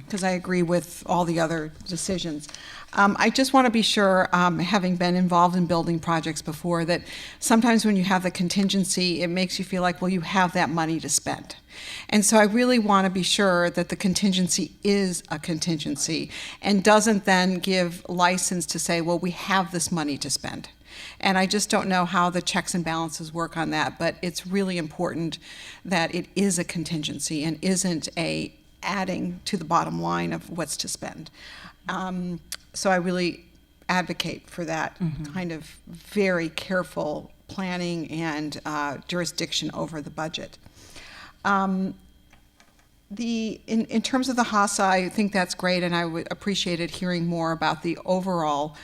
because I agree with all the other decisions. I just want to be sure, having been involved in building projects before, that sometimes when you have the contingency, it makes you feel like, well, you have that money to spend. And so I really want to be sure that the contingency is a contingency and doesn't then give license to say, well, we have this money to spend. And I just don't know how the checks and balances work on that, but it's really important that it is a contingency and isn't a adding to the bottom line of what's to spend. So I really advocate for that kind of very careful planning and jurisdiction over the budget. In terms of the HASA, I think that's great, and I would appreciate it hearing more about the overall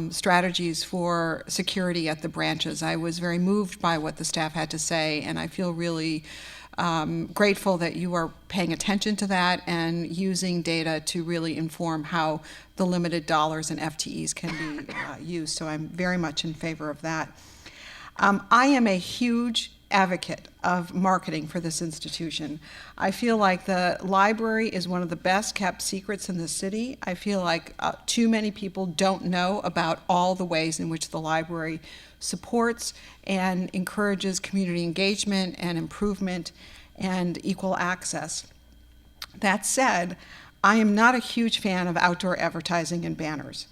strategies for security at the branches. I was very moved by what the staff had to say, and I feel really grateful that you are paying attention to that and using data to really inform how the limited dollars and FTEs can be used. So I'm very much in favor of that. I am a huge advocate of marketing for this institution. I feel like the library is one of the best kept secrets in the city. I feel like too many people don't know about all the ways in which the library supports and encourages community engagement and improvement and equal access. That said, I am not a huge fan of outdoor advertising and banners.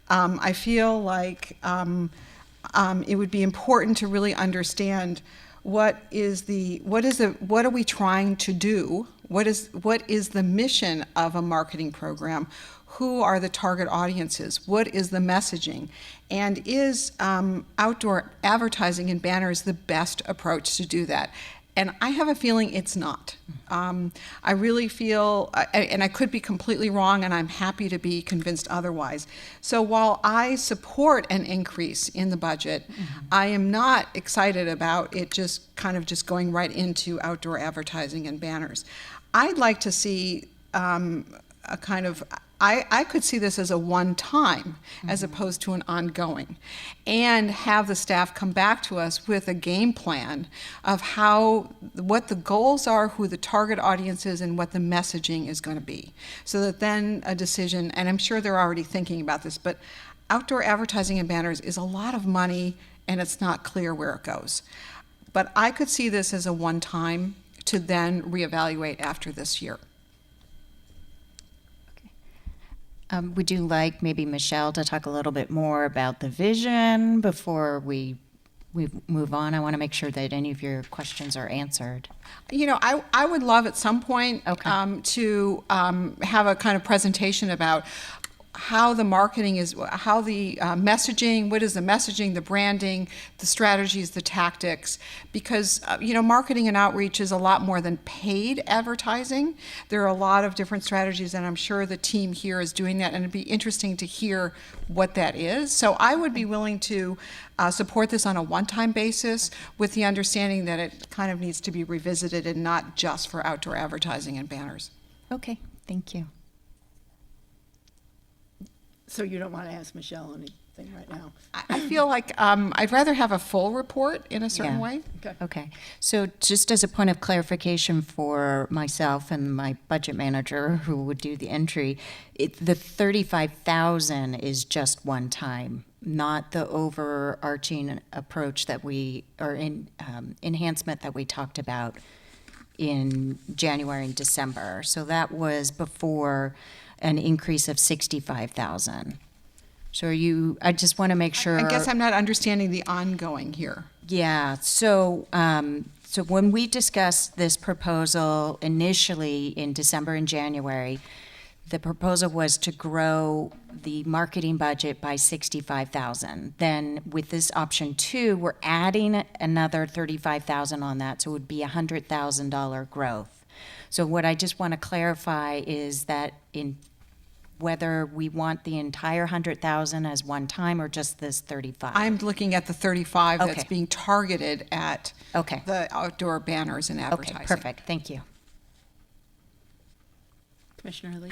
I feel like it would be important to really understand what are we trying to do? What is the mission of a marketing program? Who are the target audiences? What is the messaging? And is outdoor advertising and banners the best approach to do that? And I have a feeling it's not. I really feel, and I could be completely wrong, and I'm happy to be convinced otherwise. So while I support an increase in the budget, I am not excited about it just going right into outdoor advertising and banners. I'd like to see a kind of I could see this as a one-time as opposed to an ongoing, and have the staff come back to us with a game plan of what the goals are, who the target audience is, and what the messaging is going to be. So that then a decision, and I'm sure they're already thinking about this, but outdoor advertising and banners is a lot of money and it's not clear where it goes. But I could see this as a one-time to then reevaluate after this year.
Would you like maybe Michelle to talk a little bit more about the vision before we move on? I want to make sure that any of your questions are answered.
You know, I would love at some point to have a kind of presentation about how the marketing is, how the messaging, what is the messaging, the branding, the strategies, the tactics, because, you know, marketing and outreach is a lot more than paid advertising. There are a lot of different strategies, and I'm sure the team here is doing that, and it'd be interesting to hear what that is. So I would be willing to support this on a one-time basis with the understanding that it kind of needs to be revisited and not just for outdoor advertising and banners.
Okay, thank you.
So you don't want to ask Michelle anything right now?
I feel like I'd rather have a full report in a certain
Yeah.
way.
Okay, so just as a point of clarification for myself and my budget manager who would do the entry, the 35,000 is just one time, not the overarching approach that enhancement that we talked about in January and December. So that was before an increase of 65,000. So I just want to make sure.
I guess I'm not understanding the ongoing here.
Yeah, so when we discussed this proposal initially in December and January, the proposal was to grow the marketing budget by 65,000. Then with this option 2, we're adding another 35,000 on that, so it would be $100,000 growth. So what I just want to clarify is that whether we want the entire 100,000 as one time or just this 35.
I'm looking at the 35 that's
Okay.
being targeted at
Okay.
the outdoor banners and advertising.
Okay, perfect, thank you.
Commissioner Lee?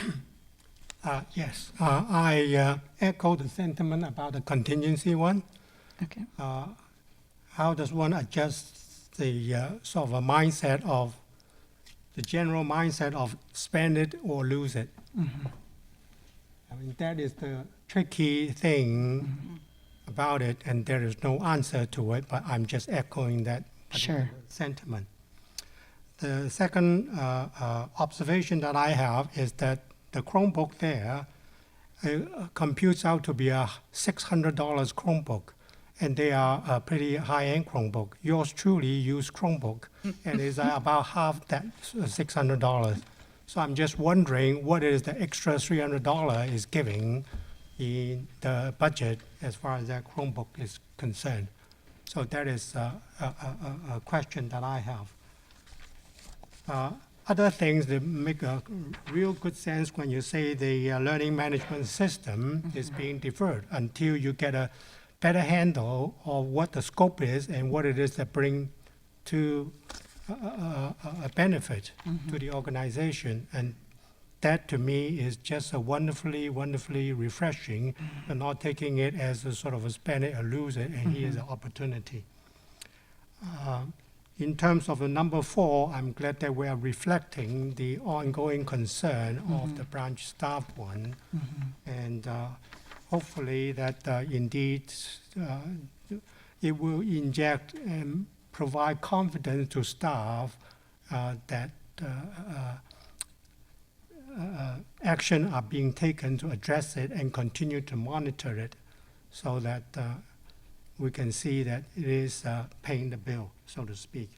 Yes, I echo the sentiment about the contingency one.
Okay.
How does one adjust the sort of a mindset of, the general mindset of spend it or lose it? I mean, that is the tricky thing about it, and there is no answer to it, but I'm just echoing that particular sentiment. The second observation that I have is that the Chromebook there computes out to be a $600 Chromebook, and they are a pretty high-end Chromebook. Yours truly used Chromebook, and is about half that $600. So I'm just wondering what is the extra $300 is giving in the budget as far as that Chromebook is concerned. So that is a question that I have. Other things that make a real good sense when you say the learning management system is being deferred until you get a better handle of what the scope is and what it is that bring to a benefit to the organization. And that to me is just a wonderfully, wonderfully refreshing, and not taking it as a sort of a spend it or lose it, and here's an opportunity. In terms of the number 4, I'm glad that we are reflecting the ongoing concern of the branch staff one, and hopefully that indeed it will inject and provide confidence to staff that action are being taken to address it and continue to monitor it, so that we can see that it is paying the bill, so to speak.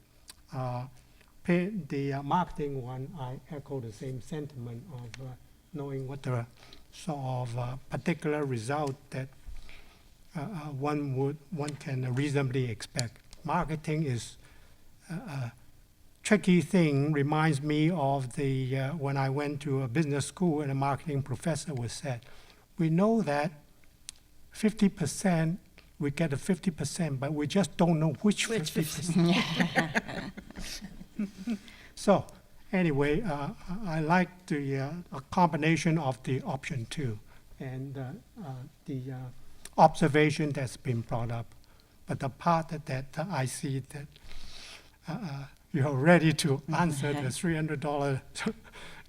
The marketing one, I echo the same sentiment of knowing what the sort of particular result that one can reasonably expect. Marketing is a tricky thing. Reminds me of the when I went to a business school and a marketing professor was said, we know that 50%, we get a 50%, but we just don't know which 50%. So anyway, I like the a combination of the option two and the observation that's been brought up. But the part that I see that you're ready to answer the $300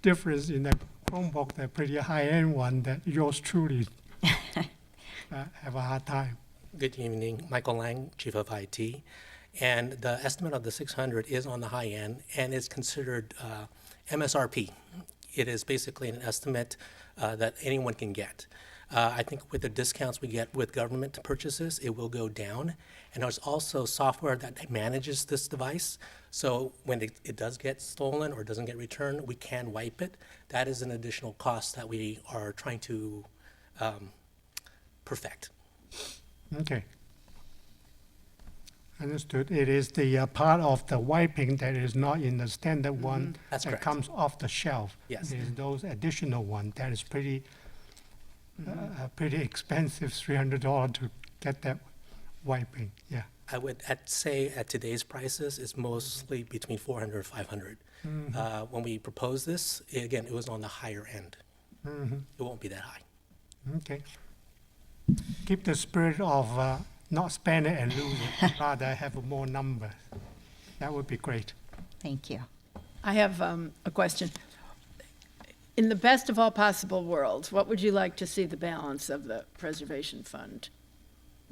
difference in the Chromebook, the pretty high-end one that yours truly have a hard time.
Good evening, Michael Lang, Chief of IT. And the estimate of the 600 is on the high end and is considered MSRP. It is basically an estimate that anyone can get. I think with the discounts we get with government purchases, it will go down. And there's also software that manages this device. So when it does get stolen or doesn't get returned, we can wipe it. That is an additional cost that we are trying to perfect.
Okay. Understood. It is the part of the wiping that is not in the standard one
That's
that
correct.
comes off the shelf.
Yes.
It is those additional one that is pretty expensive, $300 to get that wiping. Yeah.
I would say at today's prices, it's mostly between 400 and 500. When we proposed this, again, it was on the higher end. It won't be that high.
Okay. Keep the spirit of not spend it and lose it, rather have more numbers. That would be great.
Thank you.
I have a question. In the best of all possible worlds, what would you like to see the balance of the preservation fund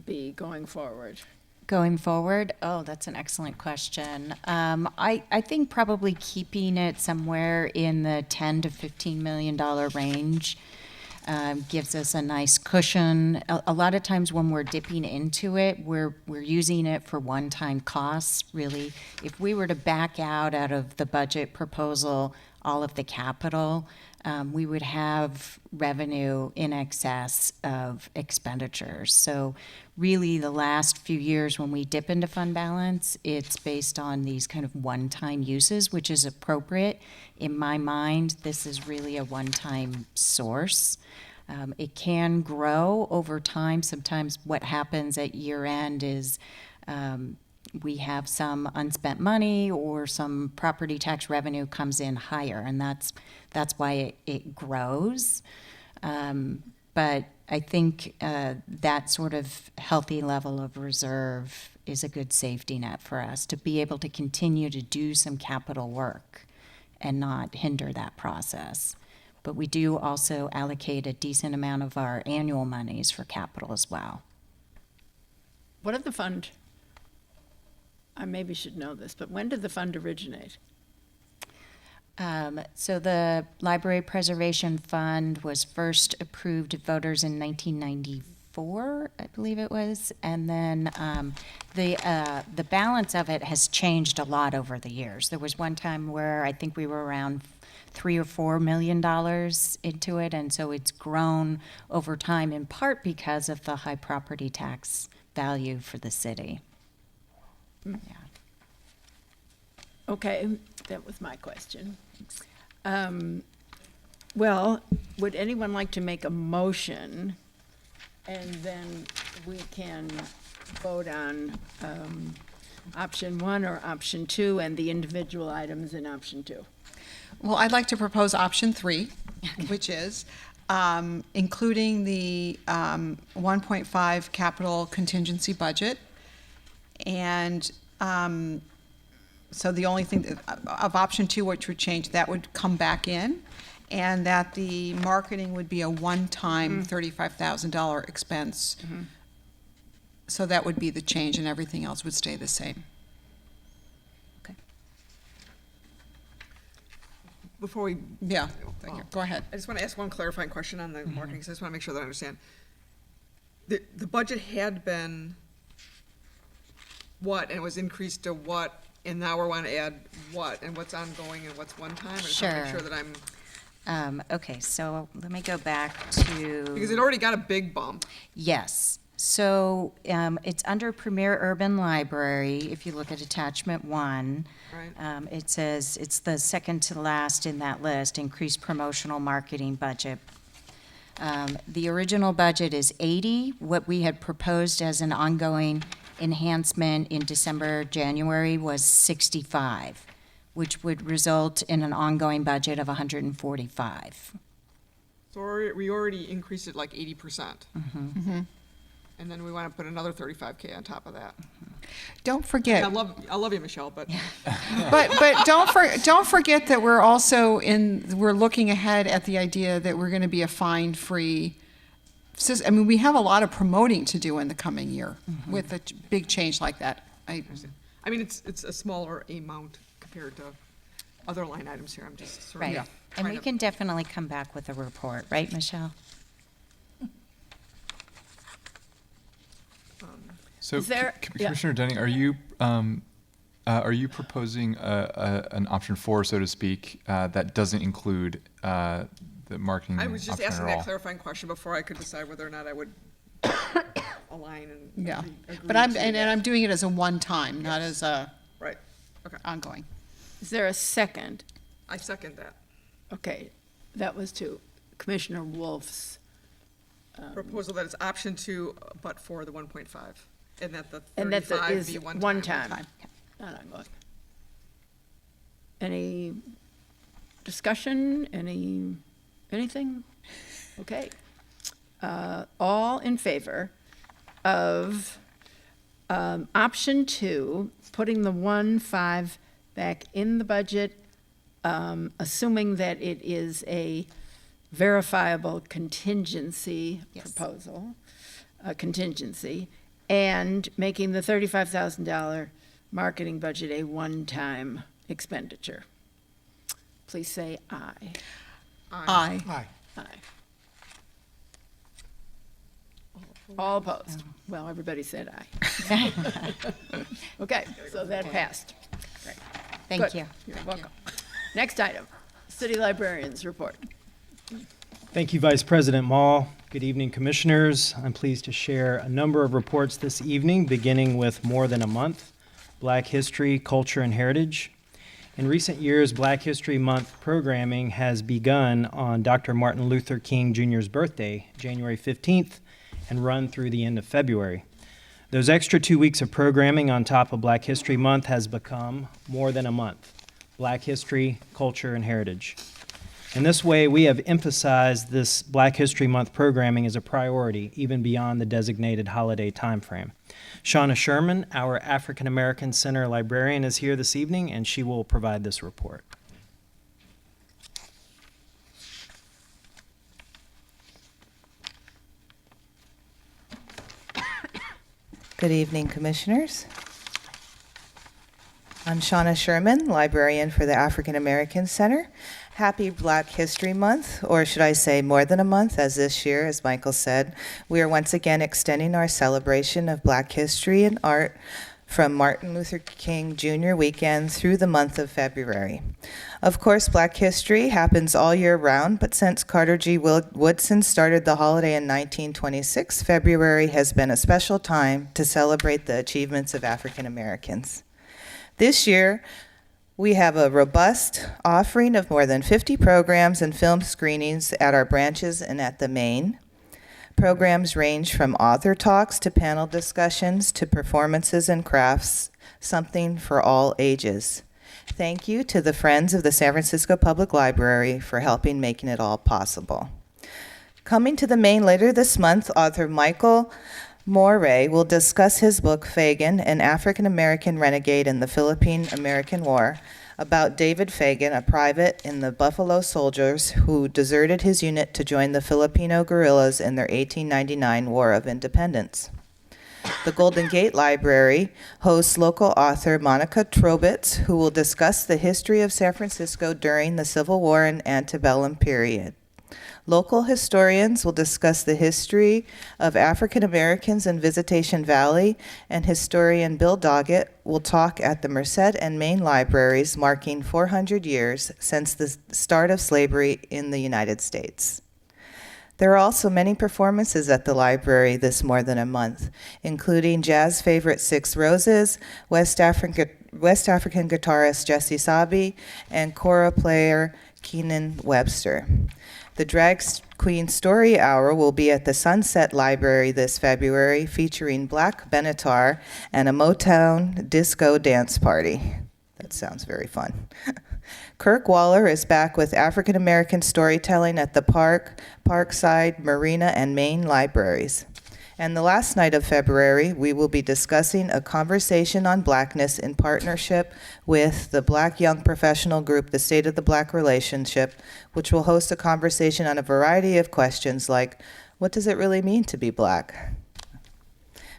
be going forward?
Going forward, oh, that's an excellent question. I think probably keeping it somewhere in the $10 to $15 million range gives us a nice cushion. A lot of times when we're dipping into it, we're using it for one-time costs, really. If we were to back out of the budget proposal all of the capital, we would have revenue in excess of expenditures. So really, the last few years when we dip into fund balance, it's based on these kind of one-time uses, which is appropriate. In my mind, this is really a one-time source. It can grow over time. Sometimes what happens at year end is we have some unspent money or some property tax revenue comes in higher, and that's why it grows. But I think that sort of healthy level of reserve is a good safety net for us to be able to continue to do some capital work and not hinder that process. But we do also allocate a decent amount of our annual monies for capital as well.
What did the fund, I maybe should know this, but when did the fund originate?
So the Library Preservation Fund was first approved to voters in 1994, I believe it was, and then the balance of it has changed a lot over the years. There was one time where I think we were around $3 or $4 million into it, and so it's grown over time in part because of the high property tax value for the city. Yeah.
Okay, that was my question. Well, would anyone like to make a motion, and then we can vote on option one or option two and the individual items in option two?
Well, I'd like to propose option 3, which is including the 1.5 capital contingency budget. And so the only thing of option 2, which would change, that would come back in, and that the marketing would be a one-time $35,000 expense. So that would be the change, and everything else would stay the same.
Before we,
Yeah, go ahead.
I just want to ask one clarifying question on the marketing, because I just want to make sure that I understand. The budget had been what, and it was increased to what, and now we want to add what, and what's ongoing and what's one time? I just want to make
Sure.
sure that I'm,
Okay, so let me go back to.
because it already got a big bump.
Yes. So it's under Premier Urban Library. If you look at attachment 1,
Right.
it says it's the second to last in that list, increased promotional marketing budget. The original budget is 80. What we had proposed as an ongoing enhancement in December, January was 65. which would result in an ongoing budget of 145.
So we already increased it like 80%. And then we want to put another 35K on top of that.
Don't forget.
I love you, Michelle, but
But don't forget that we're also we're looking ahead at the idea that we're going to be a fine-free system. I mean, we have a lot of promoting to do in the coming year with a big change like that.
I mean, it's a smaller amount compared to other line items here. I'm just sort of,
Right.
yeah,
And
trying
we
to-
can definitely come back with a report, right, Michelle?
So,
Is there- yeah.
Commissioner Denning, are you proposing an option 4, so to speak, that doesn't include the marketing
I was just
option
asking
at all?
that clarifying question before I could decide whether or not I would align and
Yeah.
agree
But I'm,
to
and
that.
I'm doing it as a one-time, not as a
Right, okay.
ongoing.
Is there a second?
I second that.
Okay, that was to Commissioner Wolf's,
Proposal that it's option 2, but for the 1.5, and that the
and that
35
is
be
one time.
Time.
Not ongoing. Any discussion, anything? Okay. All in favor of option 2, putting the 1.5 back in the budget, assuming that it is a verifiable contingency proposal, contingency, and making the $35,000 marketing budget a one-time expenditure. Please say aye.
Aye.
Aye.
Aye. All opposed? Well, everybody said aye. Okay, so that passed.
Thank
Good.
you.
You're welcome. Next item, city librarians report.
Thank you, Vice President Mall. Good evening, Commissioners. I'm pleased to share a number of reports this evening, beginning with More Than a Month, Black History, Culture, and Heritage. In recent years, Black History Month programming has begun on Dr. Martin Luther King Jr.'s birthday, January 15th, and run through the end of February. Those extra 2 weeks of programming on top of Black History Month has become More Than a Month, Black History, Culture, and Heritage. In this way, we have emphasized this Black History Month programming as a priority, even beyond the designated holiday timeframe. Shauna Sherman, our African American Center librarian, is here this evening, and she will provide this report.
Good evening, Commissioners. I'm Shauna Sherman, librarian for the African American Center. Happy Black History Month, or should I say more than a month, as this year, as Michael said, we are once again extending our celebration of Black history and art from Martin Luther King Jr. weekend through the month of February. Of course, Black history happens all year round, but since Carter G. Woodson started the holiday in 1926, February has been a special time to celebrate the achievements of African Americans. This year, we have a robust offering of more than 50 programs and film screenings at our branches and at the Main. Programs range from author talks to panel discussions to performances and crafts, something for all ages. Thank you to the Friends of the San Francisco Public Library for helping making it all possible. Coming to the Main later this month, author Michael Moray will discuss his book, Fagan, an African-American renegade in the Philippine-American War, about David Fagan, a private in the Buffalo Soldiers who deserted his unit to join the Filipino guerrillas in their 1899 War of Independence. The Golden Gate Library hosts local author Monica Trobitz, who will discuss the history of San Francisco during the Civil War and antebellum period. Local historians will discuss the history of African Americans in Visitation Valley, and historian Bill Doggett will talk at the Merced and Main libraries, marking 400 years since the start of slavery in the United States. There are also many performances at the library this more than a month, including jazz favorite Six Roses, West African guitarist Jesse Sabi, and kora player Keenan Webster. The Drag Queen Story Hour will be at the Sunset Library this February, featuring Black Benatar and a Motown disco dance party. That sounds very fun. Kirk Waller is back with African American storytelling at the Parkside, Marina, and Main libraries. And the last night of February, we will be discussing a conversation on Blackness in partnership with the Black Young Professional Group, The State of the Black Relationship, which will host a conversation on a variety of questions like, what does it really mean to be Black?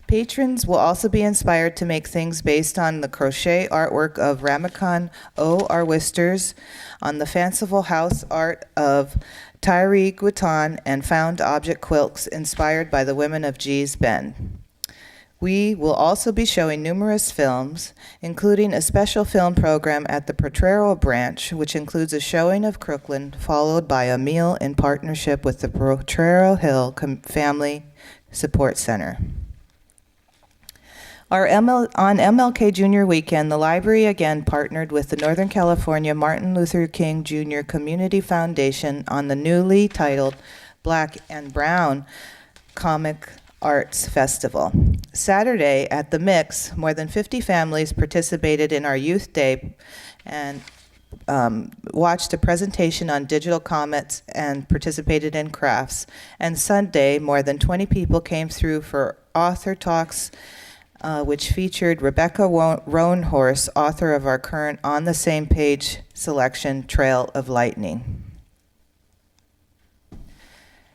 Patrons will also be inspired to make things based on the crochet artwork of Ramakan O. Arwisters, on the fanciful house art of Tyree Guiton, and found object quilts inspired by the women of Gee's Bend. We will also be showing numerous films, including a special film program at the Potrero branch, which includes a showing of Crooklyn, followed by a meal in partnership with the Potrero Hill Family Support Center. On MLK Jr. weekend, the library again partnered with the Northern California Martin Luther King Jr. Community Foundation on the newly titled Black and Brown Comic Arts Festival. Saturday at the Mix, more than 50 families participated in our Youth Day and watched a presentation on digital comics and participated in crafts. And Sunday, more than 20 people came through for author talks, which featured Rebecca Roanhorse, author of our current On the Same Page selection, Trail of Lightning.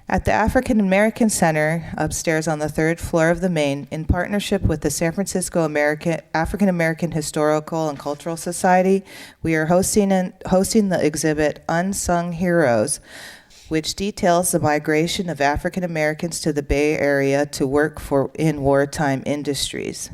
At the African American Center, upstairs on the 3rd floor of the Main, in partnership with the San Francisco African American Historical and Cultural Society, we are hosting the exhibit Unsung Heroes, which details the migration of African Americans to the Bay Area to work in wartime industries.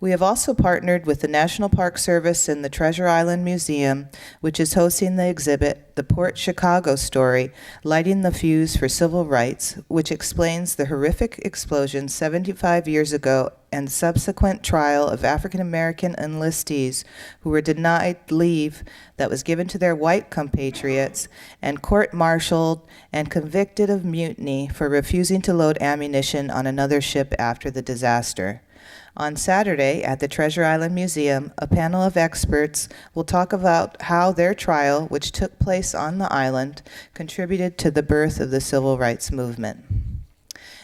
We have also partnered with the National Park Service and the Treasure Island Museum, which is hosting the exhibit, The Port Chicago Story, Lighting the Fuse for Civil Rights, which explains the horrific explosion 75 years ago and subsequent trial of African American enlistees who were denied leave that was given to their white compatriots and court-martialed and convicted of mutiny for refusing to load ammunition on another ship after the disaster. On Saturday at the Treasure Island Museum, a panel of experts will talk about how their trial, which took place on the island, contributed to the birth of the civil rights movement.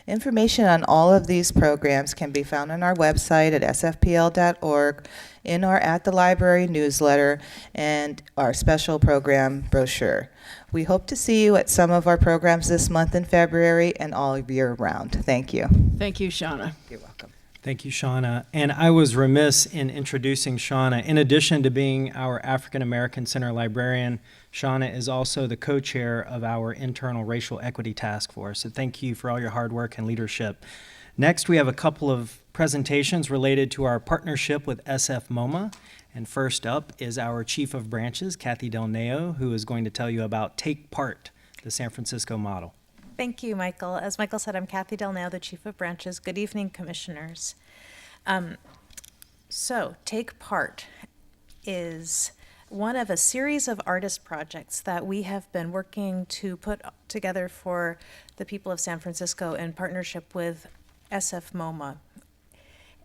Information on all of these programs can be found on our website at sfpl.org, in our At the Library newsletter, and our special program brochure. We hope to see you at some of our programs this month in February and all year round. Thank you.
Thank you, Shauna.
You're welcome.
Thank you, Shauna. And I was remiss in introducing Shauna. In addition to being our African American Center librarian, Shauna is also the co-chair of our internal racial equity task force. So thank you for all your hard work and leadership. Next, we have a couple of presentations related to our partnership with SFMOMA. And first up is our Chief of Branches, Kathy Del Neo, who is going to tell you about Take Part, the San Francisco model.
Thank you, Michael. As Michael said, I'm Kathy Del Neo, the Chief of Branches. Good evening, Commissioners. So, Take Part is one of a series of artist projects that we have been working to put together for the people of San Francisco in partnership with SFMOMA.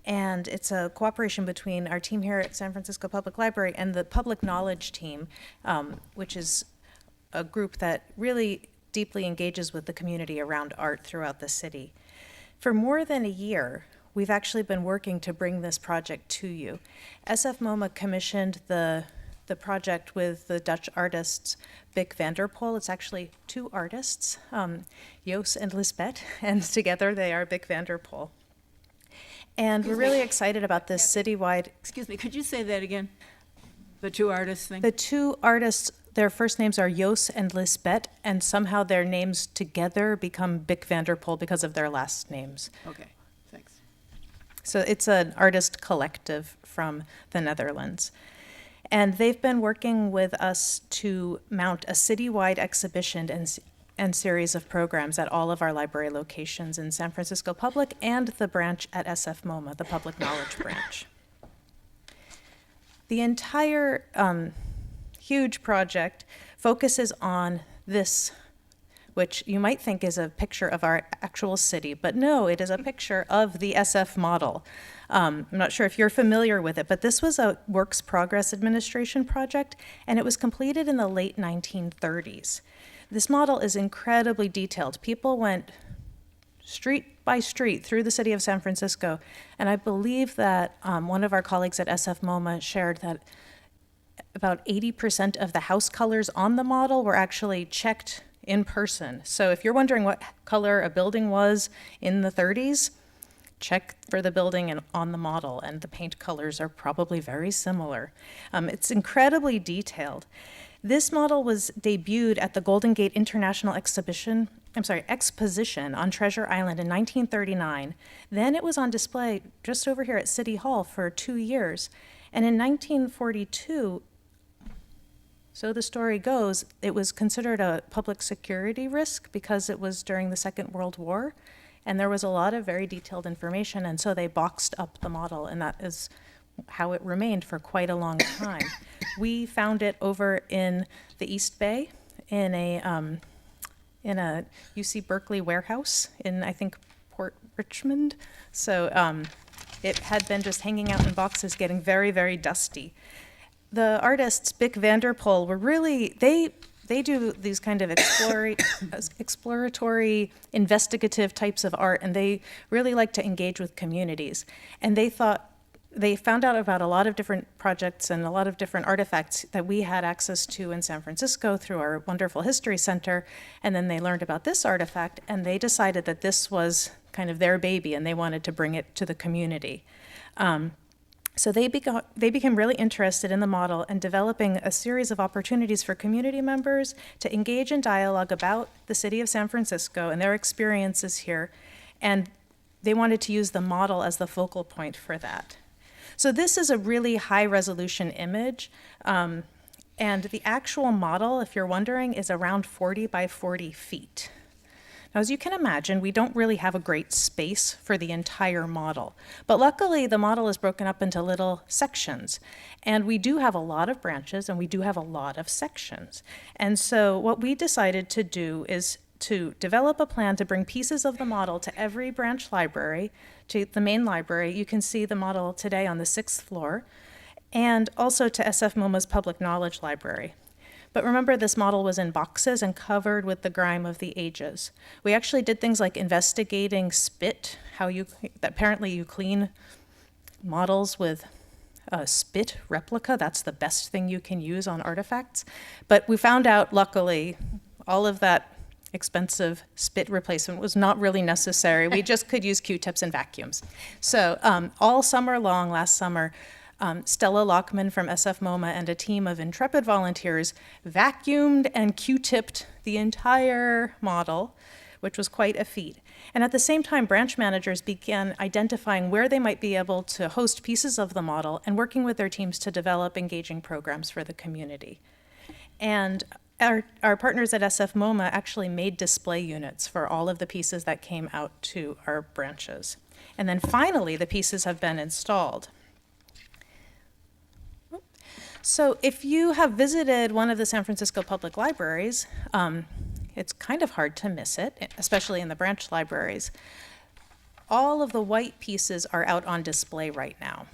And it's a cooperation between our team here at San Francisco Public Library and the Public Knowledge team, which is a group that really deeply engages with the community around art throughout the city. For more than a year, we've actually been working to bring this project to you. SFMOMA commissioned the project with the Dutch artists Bic van der Pol. It's actually two artists, Jos and Lisbeth, and together they are Bic van der Pol. And we're really excited about this citywide.
Excuse me, could you say that again? The two artists thing?
The two artists, their first names are Jos and Lisbeth, and somehow their names together become Bic van der Pol because of their last names.
Okay, thanks.
So it's an artist collective from the Netherlands. And they've been working with us to mount a citywide exhibition and series of programs at all of our library locations in San Francisco Public and the branch at SFMOMA, the Public Knowledge branch. The entire huge project focuses on this which you might think is a picture of our actual city, but no, it is a picture of the SF model. I'm not sure if you're familiar with it, but this was a Works Progress Administration project, and it was completed in the late 1930s. This model is incredibly detailed. People went street by street through the city of San Francisco, and I believe that one of our colleagues at SF MoMA shared that about 80% of the house colors on the model were actually checked in person. So if you're wondering what color a building was in the 30s, check for the building and on the model, and the paint colors are probably very similar. It's incredibly detailed. This model was debuted at the Golden Gate International Exposition on Treasure Island in 1939. Then it was on display just over here at City Hall for 2 years. And in 1942, so the story goes, it was considered a public security risk because it was during the Second World War, and there was a lot of very detailed information, and so they boxed up the model, and that is how it remained for quite a long time. We found it over in the East Bay in a UC Berkeley warehouse in, I think, Port Richmond. So it had been just hanging out in boxes, getting very, very dusty. The artists, Bick Vanderpool, were really, they do these kind of exploratory, investigative types of art, and they really like to engage with communities. And they found out about a lot of different projects and a lot of different artifacts that we had access to in San Francisco through our wonderful history center. And then they learned about this artifact, and they decided that this was kind of their baby, and they wanted to bring it to the community. So they became really interested in the model and developing a series of opportunities for community members to engage in dialogue about the city of San Francisco and their experiences here. And they wanted to use the model as the focal point for that. So this is a really high resolution image. And the actual model, if you're wondering, is around 40 by 40 feet. Now, as you can imagine, we don't really have a great space for the entire model. But luckily, the model is broken up into little sections. And we do have a lot of branches, and we do have a lot of sections. And so what we decided to do is to develop a plan to bring pieces of the model to every branch library, to the main library. You can see the model today on the 6th floor, and also to SF MoMA's Public Knowledge Library. But remember, this model was in boxes and covered with the grime of the ages. We actually did things like investigating spit, apparently you clean models with a spit replica. That's the best thing you can use on artifacts. But we found out, luckily, all of that expensive spit replacement was not really necessary. We just could use Q-tips and vacuums. So all summer long, last summer, Stella Lockman from SF MoMA and a team of intrepid volunteers vacuumed and Q-tipped the entire model, which was quite a feat. And at the same time, branch managers began identifying where they might be able to host pieces of the model and working with their teams to develop engaging programs for the community. And our partners at SF MoMA actually made display units for all of the pieces that came out to our branches. And then finally, the pieces have been installed. So if you have visited one of the San Francisco public libraries, it's kind of hard to miss it, especially in the branch libraries. All of the white pieces are out on display right now.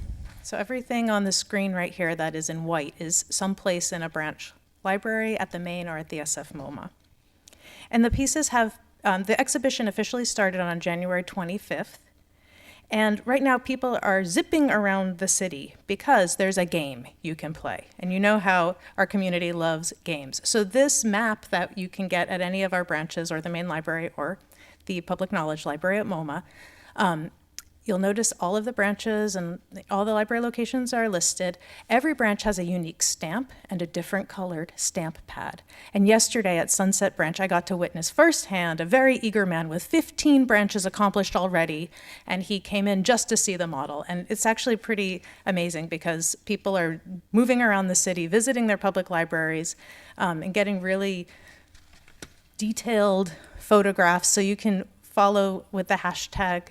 So everything on the screen right here that is in white is someplace in a branch library, at the main, or at the SF MoMA. And the pieces have, the exhibition officially started on January 25th. And right now, people are zipping around the city because there's a game you can play. And you know how our community loves games. So this map that you can get at any of our branches or the main library or the Public Knowledge Library at MoMA, you'll notice all of the branches and all the library locations are listed. Every branch has a unique stamp and a different colored stamp pad. And yesterday at Sunset Branch, I got to witness firsthand a very eager man with 15 branches accomplished already, and he came in just to see the model. And it's actually pretty amazing because people are moving around the city, visiting their public libraries, and getting really detailed photographs. So you can follow with the hashtag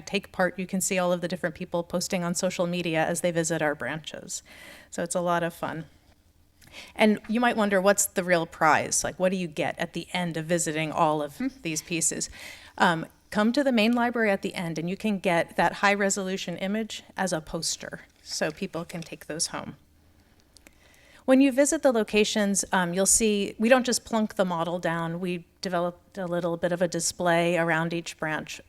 take part. You can see all of the different people posting on social media as they visit our branches. So it's a lot of fun. And you might wonder, what's the real prize? Like, what do you get at the end of visiting all of these pieces? Come to the main library at the end, and you can get that high-resolution image as a poster, so people can take those home. When you visit the locations, you'll see we don't just plunk the model down. We developed a little bit of a display around each branch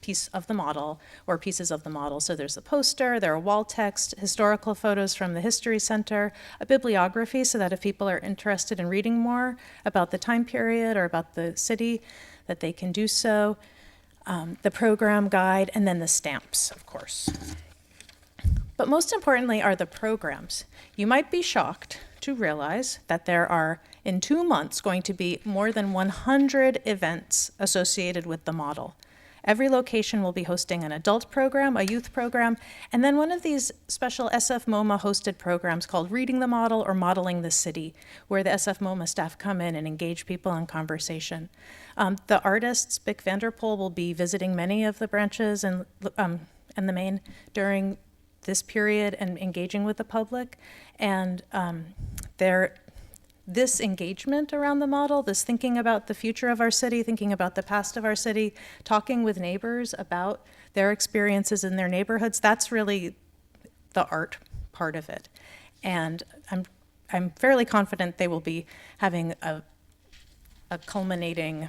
piece of the model or pieces of the model. So there's a poster, there are wall text, historical photos from the History Center, a bibliography so that if people are interested in reading more about the time period or about the city, that they can do so, the program guide, and then the stamps, of course. But most importantly are the programs. You might be shocked to realize that there are, in 2 months, going to be more than 100 events associated with the model. Every location will be hosting an adult program, a youth program, and then one of these special SF MoMA hosted programs called Reading the Model or Modeling the City, where the SF MoMA staff come in and engage people in conversation. The artists, Bick Vanderpool, will be visiting many of the branches and the Maine during this period and engaging with the public. And this engagement around the model, this thinking about the future of our city, thinking about the past of our city, talking with neighbors about their experiences in their neighborhoods, that's really the art part of it. And I'm fairly confident they will be having a culminating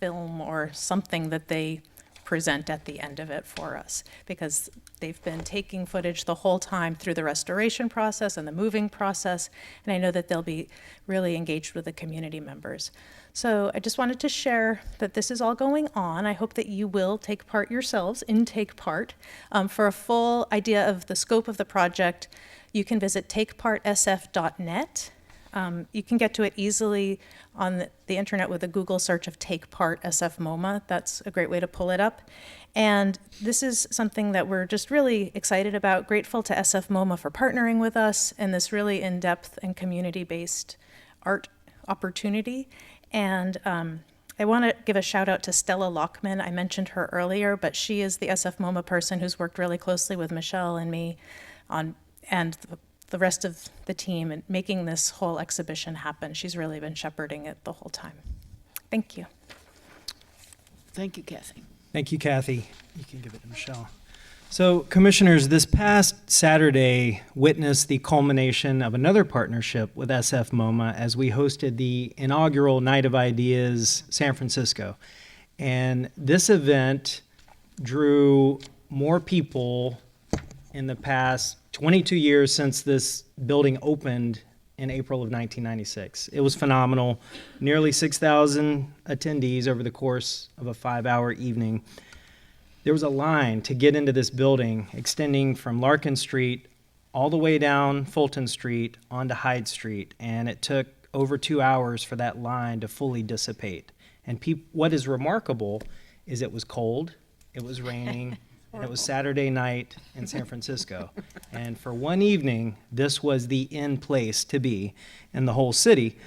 film or something that they present at the end of it for us, because they've been taking footage the whole time through the restoration process and the moving process, and I know that they'll be really engaged with the community members. So I just wanted to share that this is all going on. I hope that you will take part yourselves in Take Part. For a full idea of the scope of the project, you can visit takepartsf.net. You can get to it easily on the internet with a Google search of Take Part SF MoMA. That's a great way to pull it up. And this is something that we're just really excited about, grateful to SF MoMA for partnering with us in this really in-depth and community-based art opportunity. And I want to give a shout out to Stella Lockman. I mentioned her earlier, but she is the SF MoMA person who's worked really closely with Michelle and me and the rest of the team in making this whole exhibition happen. She's really been shepherding it the whole time. Thank you.
Thank you, Kathy.
Thank you, Kathy. You can give it to Michelle. So, Commissioners, this past Saturday witnessed the culmination of another partnership with SF MoMA as we hosted the inaugural Night of Ideas San Francisco. And this event drew more people in the past 22 years since this building opened in April of 1996. It was phenomenal. Nearly 6,000 attendees over the course of a 5-hour evening. There was a line to get into this building extending from Larkin Street all the way down Fulton Street onto Hyde Street, and it took over 2 hours for that line to fully dissipate. And what is remarkable is it was cold, it was raining, and it was Saturday night in San Francisco. And for one evening, this was the in place to be in the whole city.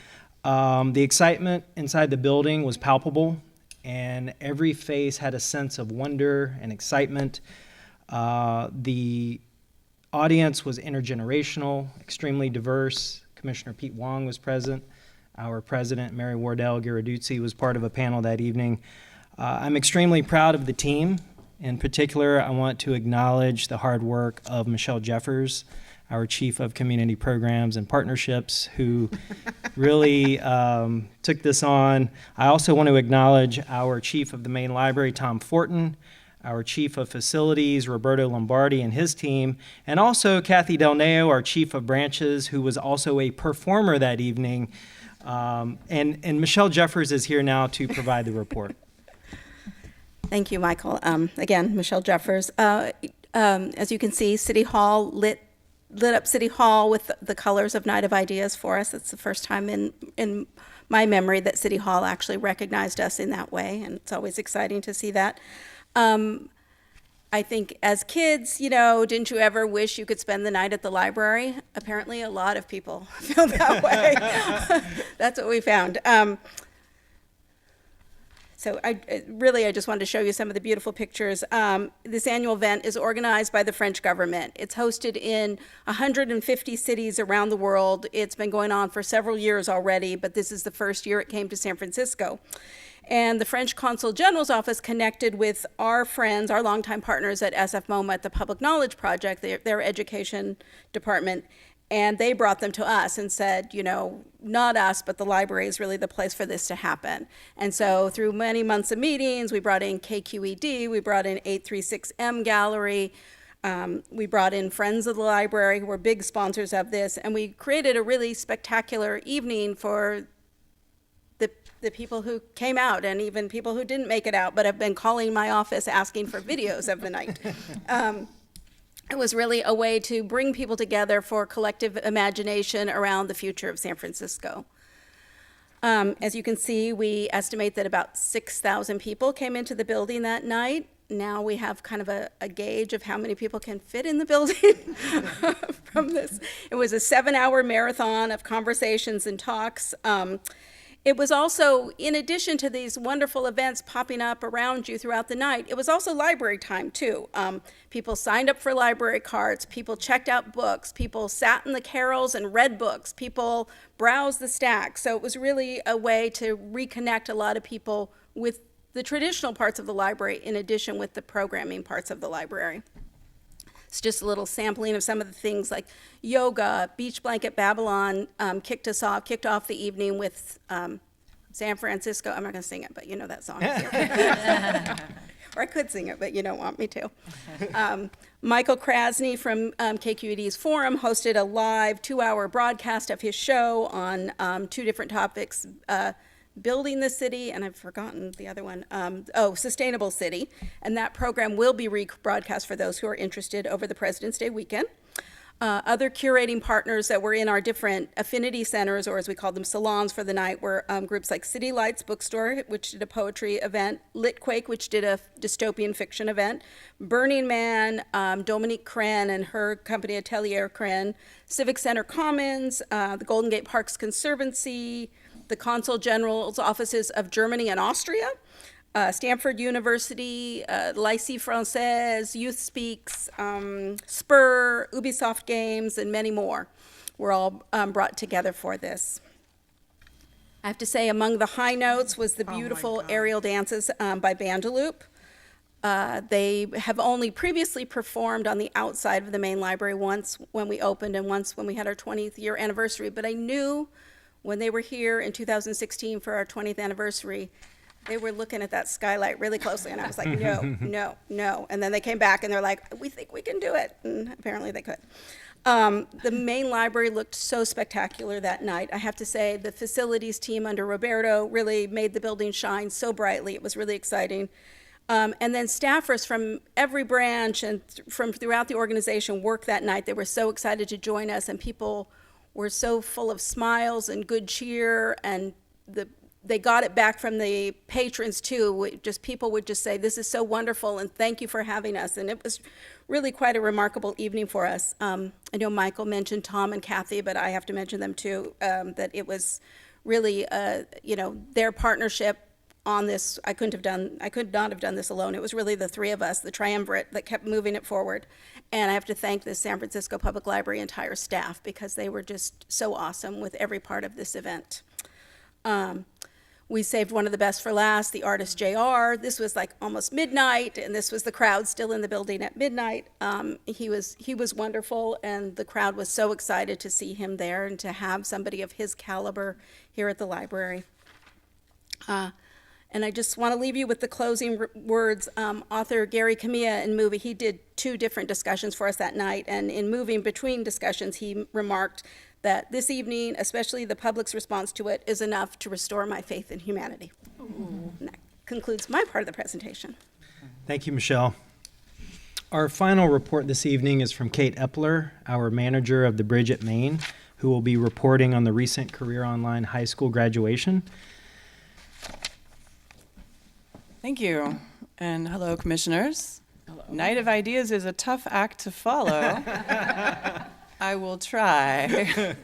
The excitement inside the building was palpable, and every face had a sense of wonder and excitement. The audience was intergenerational, extremely diverse. Commissioner Pete Wong was present. Our president, Mary Wardell Giraduzzi, was part of a panel that evening. I'm extremely proud of the team. In particular, I want to acknowledge the hard work of Michelle Jeffers, our Chief of Community Programs and Partnerships, who really took this on. I also want to acknowledge our Chief of the Main Library, Tom Fortin, our Chief of Facilities, Roberto Lombardi, and his team, and also Kathy Del Neo, our Chief of Branches, who was also a performer that evening. And Michelle Jeffers is here now to provide the report.
Thank you, Michael. Again, Michelle Jeffers. As you can see, City Hall lit up City Hall with the colors of Night of Ideas for us. It's the first time in my memory that City Hall actually recognized us in that way, and it's always exciting to see that. I think as kids, didn't you ever wish you could spend the night at the library? Apparently, a lot of people feel that way. That's what we found. So I just wanted to show you some of the beautiful pictures. This annual event is organized by the French government. It's hosted in 150 cities around the world. It's been going on for several years already, but this is the first year it came to San Francisco. And the French Consul General's office connected with our friends, our longtime partners at SFMOMA at the Public Knowledge Project, their education department, and they brought them to us and said, you know, not us, but the library is really the place for this to happen. And so through many months of meetings, we brought in KQED, we brought in 836M Gallery, we brought in Friends of the Library, who were big sponsors of this, and we created a really spectacular evening for the people who came out, and even people who didn't make it out but have been calling my office asking for videos of the night. It was really a way to bring people together for collective imagination around the future of San Francisco. As you can see, we estimate that about 6,000 people came into the building that night. Now we have kind of a gauge of how many people can fit in the building from this. It was a 7-hour marathon of conversations and talks. It was also, in addition to these wonderful events popping up around you throughout the night, it was also library time too. People signed up for library cards, people checked out books, people sat in the carrels and read books, people browsed the stacks. So it was really a way to reconnect a lot of people with the traditional parts of the library in addition with the programming parts of the library. It's just a little sampling of some of the things like yoga. Beach Blanket Babylon kicked off the evening with San Francisco. I'm not going to sing it, but you know that song. Or I could sing it, but you don't want me to. Michael Krasny from KQED's Forum hosted a live 2-hour broadcast of his show on 2 different topics, building the city, and I've forgotten the other one, sustainable city. And that program will be rebroadcast for those who are interested over the President's Day weekend. Other curating partners that were in our different affinity centers, or as we call them, salons for the night, were groups like City Lights Bookstore, which did a poetry event, Litquake, which did a dystopian fiction event, Burning Man, Dominique Kren and her company Atelier Kren, Civic Center Commons, the Golden Gate Parks Conservancy, the Consul General's offices of Germany and Austria, Stanford University, Lycée Française, Youth Speaks, Spur, Ubisoft Games, and many more were all brought together for this. I have to say, among the high notes was the beautiful aerial dances by Bandaloop. They have only previously performed on the outside of the main library, once when we opened and once when we had our 20th year anniversary, but I knew when they were here in 2016 for our 20th anniversary, they were looking at that skylight really closely, and I was like, no, no, no. And then they came back, and they're like, we think we can do it. And apparently they could. The main library looked so spectacular that night. I have to say, the facilities team under Roberto really made the building shine so brightly. It was really exciting. And then staffers from every branch and from throughout the organization worked that night. They were so excited to join us, and people were so full of smiles and good cheer, and they got it back from the patrons too. People would just say, this is so wonderful and thank you for having us. And it was really quite a remarkable evening for us. I know Michael mentioned Tom and Kathy, but I have to mention them too, that it was really, their partnership on this. I could not have done this alone. It was really the 3 of us, the triumvirate, that kept moving it forward. And I have to thank the San Francisco Public Library entire staff, because they were just so awesome with every part of this event. We saved one of the best for last, the artist JR. This was like almost midnight, and this was the crowd still in the building at midnight. He was wonderful, and the crowd was so excited to see him there and to have somebody of his caliber here at the library. And I just want to leave you with the closing words. Author Gary Camilla in Moving, he did 2 different discussions for us that night, and in moving between discussions, he remarked that this evening, especially the public's response to it, is enough to restore my faith in humanity. And that concludes my part of the presentation.
Thank you, Michelle. Our final report this evening is from Kate Epler, our manager of the Bridge at Maine, who will be reporting on the recent Career Online high school graduation.
Thank you, and hello, commissioners. Hello. Night of Ideas is a tough act to follow. I will try.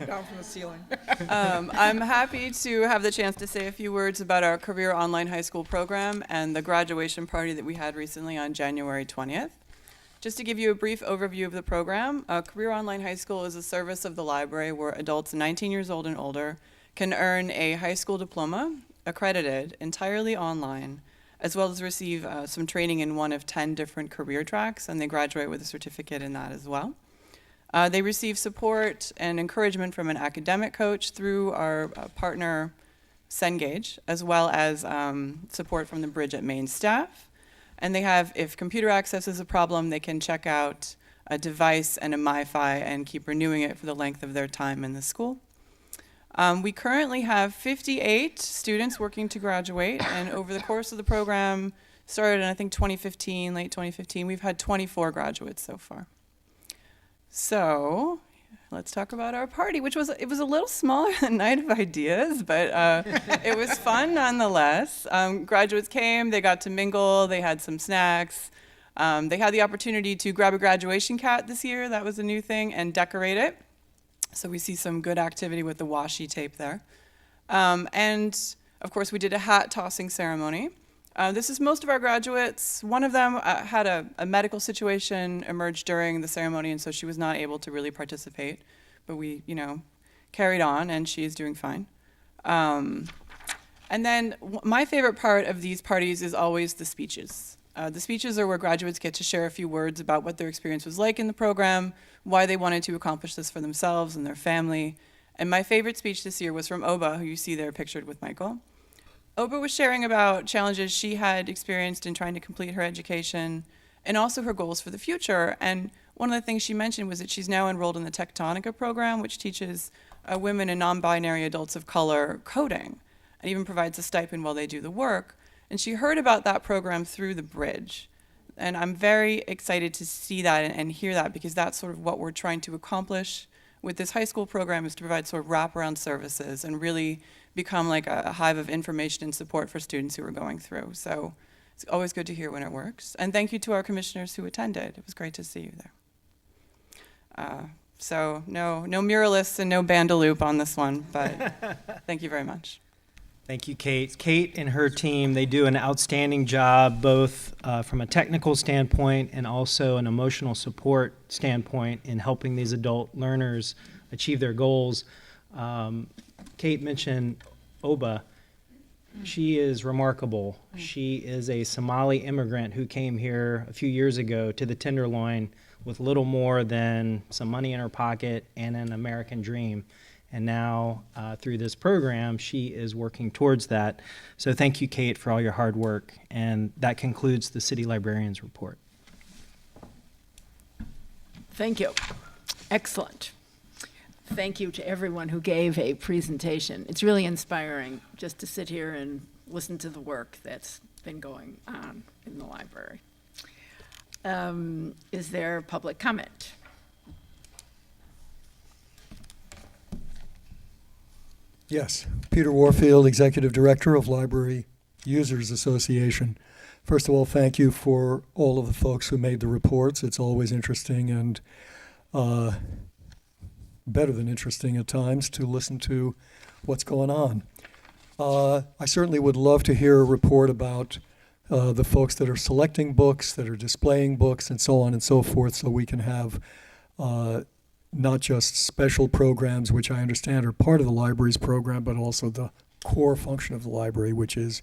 Down from the ceiling.
I'm happy to have the chance to say a few words about our Career Online High School program and the graduation party that we had recently on January 20th. Just to give you a brief overview of the program, Career Online High School is a service of the library where adults 19 years old and older can earn a high school diploma, accredited, entirely online, as well as receive some training in one of 10 different career tracks, and they graduate with a certificate in that as well. They receive support and encouragement from an academic coach through our partner, Cengage, as well as support from the Bridge at Maine staff. And they have, if computer access is a problem, they can check out a device and a MiFi and keep renewing it for the length of their time in the school. We currently have 58 students working to graduate, and over the course of the program, started in I think 2015, late 2015, we've had 24 graduates so far. So let's talk about our party, which was a little smaller than Night of Ideas, but it was fun nonetheless. Graduates came, they got to mingle, they had some snacks. They had the opportunity to grab a graduation cat this year, that was a new thing, and decorate it. So we see some good activity with the washi tape there. And of course, we did a hat tossing ceremony. This is most of our graduates. One of them had a medical situation emerge during the ceremony, and so she was not able to really participate. But we, carried on, and she is doing fine. And then my favorite part of these parties is always the speeches. The speeches are where graduates get to share a few words about what their experience was like in the program, why they wanted to accomplish this for themselves and their family. And my favorite speech this year was from Oba, who you see there pictured with Michael. Oba was sharing about challenges she had experienced in trying to complete her education and also her goals for the future. And one of the things she mentioned was that she's now enrolled in the Tectonica program, which teaches women and non-binary adults of color coding and even provides a stipend while they do the work. And she heard about that program through the Bridge. And I'm very excited to see that and hear that, because that's sort of what we're trying to accomplish with this high school program, is to provide sort of wraparound services and really become like a hive of information and support for students who are going through. So it's always good to hear when it works. And thank you to our commissioners who attended. It was great to see you there. So no muralists and no bandaloop on this one, but thank you very much.
Thank you, Kate. Kate and her team, they do an outstanding job, both from a technical standpoint and also an emotional support standpoint in helping these adult learners achieve their goals. Kate mentioned Oba. She is remarkable. She is a Somali immigrant who came here a few years ago to the Tenderloin with little more than some money in her pocket and an American dream. And now, through this program, she is working towards that. So thank you, Kate, for all your hard work. And that concludes the City Librarian's report.
Thank you. Excellent. Thank you to everyone who gave a presentation. It's really inspiring just to sit here and listen to the work that's been going on in the library. Is there public comment?
Yes, Peter Warfield, Executive Director of Library Users Association. First of all, thank you for all of the folks who made the reports. It's always interesting and better than interesting at times to listen to what's going on. I certainly would love to hear a report about the folks that are selecting books, that are displaying books, and so on and so forth, so we can have not just special programs, which I understand are part of the library's program, but also the core function of the library, which is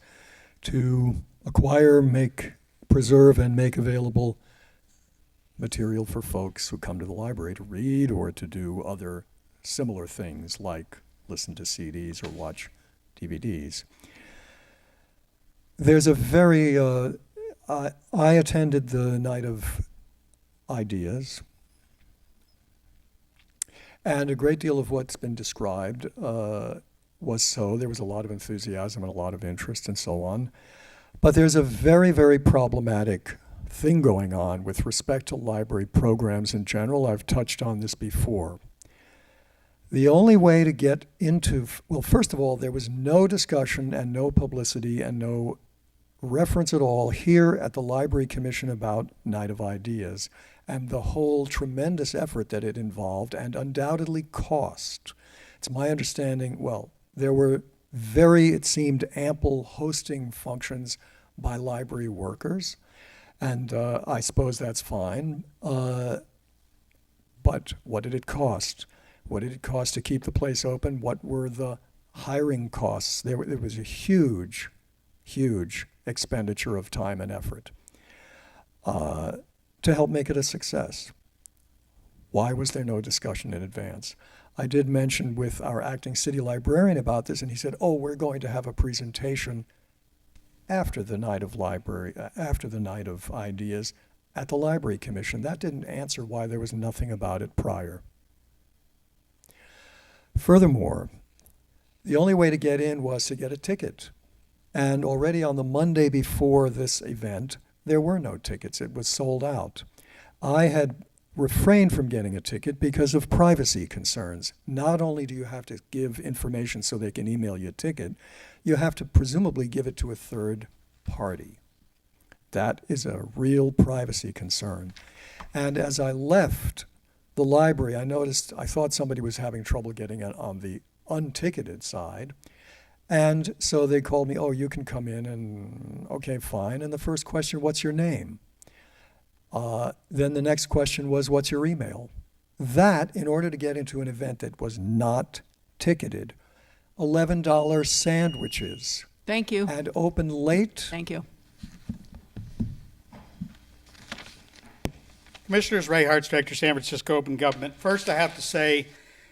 to acquire, preserve, and make available material for folks who come to the library to read or to do other similar things like listen to CDs or watch DVDs. There's a very, I attended the Night of Ideas, and a great deal of what's been described was so. There was a lot of enthusiasm and a lot of interest and so on. But there's a very, very problematic thing going on with respect to library programs in general. I've touched on this before. The only way to get into, well, first of all, there was no discussion and no publicity and no reference at all here at the Library Commission about Night of Ideas. and the whole tremendous effort that it involved and undoubtedly cost. It's my understanding, well, there were it seemed, ample hosting functions by library workers, and I suppose that's fine. But what did it cost? What did it cost to keep the place open? What were the hiring costs? There was a huge, huge expenditure of time and effort to help make it a success. Why was there no discussion in advance? I did mention with our acting city librarian about this, and he said, oh, we're going to have a presentation after the night of after the night of ideas at the Library Commission. That didn't answer why there was nothing about it prior. Furthermore, the only way to get in was to get a ticket. And already on the Monday before this event, there were no tickets. It was sold out. I had refrained from getting a ticket because of privacy concerns. Not only do you have to give information so they can email you a ticket, you have to presumably give it to a third party. That is a real privacy concern. And as I left the library, I thought somebody was having trouble getting in on the unticketed side. And so they called me, oh, you can come in, and okay, fine. And the first question, what's your name? Then the next question was, what's your email? That, in order to get into an event that was not ticketed, $11 sandwiches.
Thank you.
And open late.
Thank you.
Commissioners Ray Hartz, Director, San Francisco Open Government. First, I have to say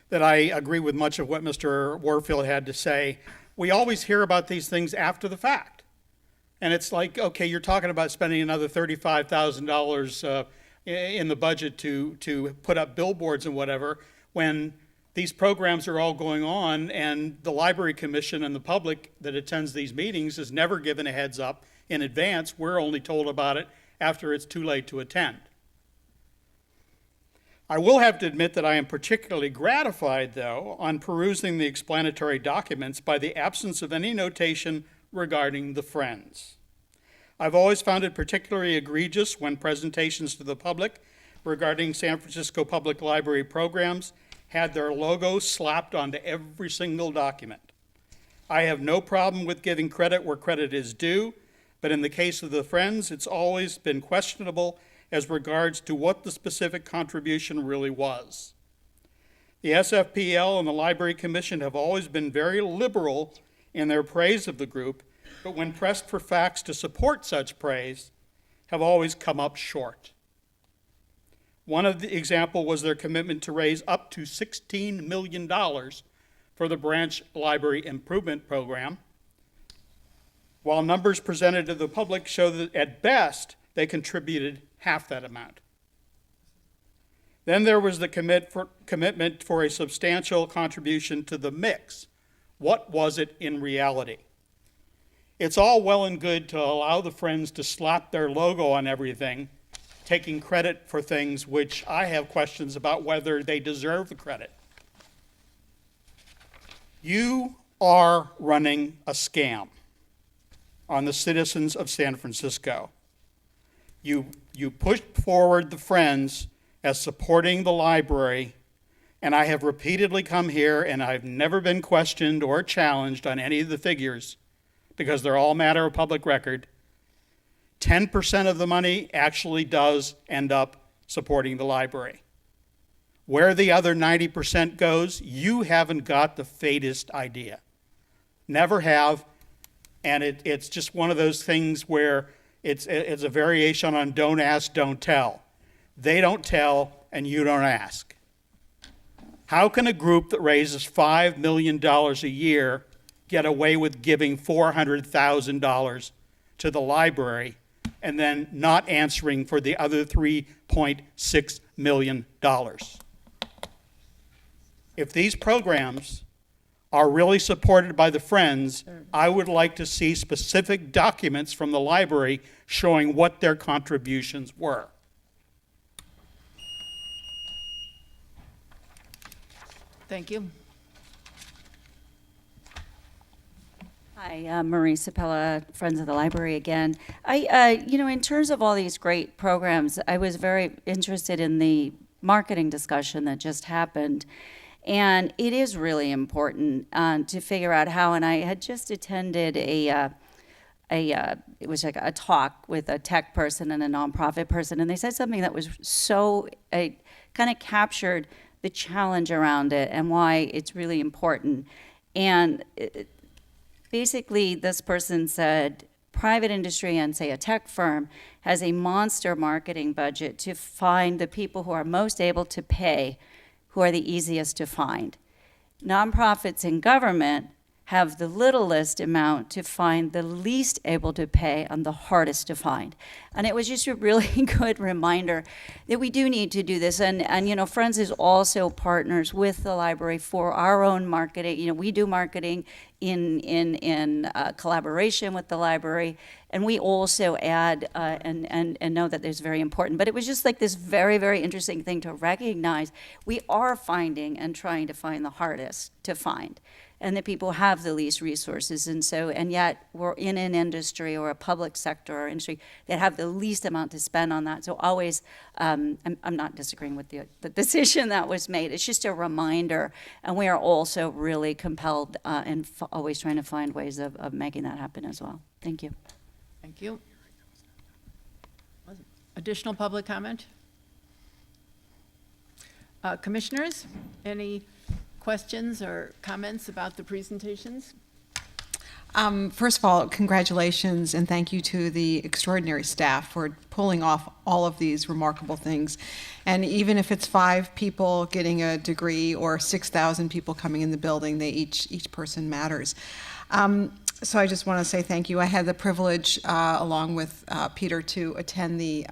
that I agree with much of what Mr. Warfield had to say. We always hear about these things after the fact. And it's like, okay, you're talking about spending another $35,000 in the budget to put up billboards and whatever, when these programs are all going on, and the Library Commission and the public that attends these meetings is never given a heads up in advance. We're only told about it after it's too late to attend. I will have to admit that I am particularly gratified, though, on perusing the explanatory documents by the absence of any notation regarding the Friends. I've always found it particularly egregious when presentations to the public regarding San Francisco Public Library programs had their logo slapped onto every single document. I have no problem with giving credit where credit is due, but in the case of the Friends, it's always been questionable as regards to what the specific contribution really was. The SFPL and the Library Commission have always been very liberal in their praise of the group, but when pressed for facts to support such praise, have always come up short. One of the example was their commitment to raise up to $16 million for the Branch Library Improvement Program, while numbers presented to the public show that at best they contributed half that amount. Then there was the commitment for a substantial contribution to the mix. What was it in reality? It's all well and good to allow the Friends to slap their logo on everything, taking credit for things which I have questions about whether they deserve the credit. You are running a scam on the citizens of San Francisco. You pushed forward the Friends as supporting the library, and I have repeatedly come here and I've never been questioned or challenged on any of the figures because they're all matter of public record. 10% of the money actually does end up supporting the library. Where the other 90% goes, you haven't got the faintest idea. Never have, and it's just one of those things where it's a variation on don't ask, don't tell. They don't tell, and you don't ask. How can a group that raises $5 million a year get away with giving $400,000 to the library and then not answering for the other $3.6 million? If these programs are really supported by the Friends, I would like to see specific documents from the library showing what their contributions were.
Thank you.
Hi, Marie Sapella, Friends of the Library again. In terms of all these great programs, I was very interested in the marketing discussion that just happened. And it is really important to figure out how, and I had just attended it was like a talk with a tech person and a nonprofit person, and they said something that was so, kind of captured the challenge around it and why it's really important. And basically, this person said, private industry and, say, a tech firm has a monster marketing budget to find the people who are most able to pay, who are the easiest to find. Nonprofits and government have the littlest amount to find the least able to pay and the hardest to find. And it was just a really good reminder that we do need to do this. And Friends is also partners with the library for our own marketing. We do marketing in collaboration with the library, and we also add and know that there's very important. But it was just like this very, very interesting thing to recognize. We are finding and trying to find the hardest to find, and that people have the least resources. And yet we're in an industry or a public sector or industry that have the least amount to spend on that. So always, I'm not disagreeing with the decision that was made. It's just a reminder. And we are also really compelled and always trying to find ways of making that happen as well. Thank you.
Thank you. Additional public comment? Commissioners, any questions or comments about the presentations?
First of all, congratulations and thank you to the extraordinary staff for pulling off all of these remarkable things. And even if it's 5 people getting a degree or 6,000 people coming in the building, each person matters. So I just want to say thank you. I had the privilege, along with Peter, to attend the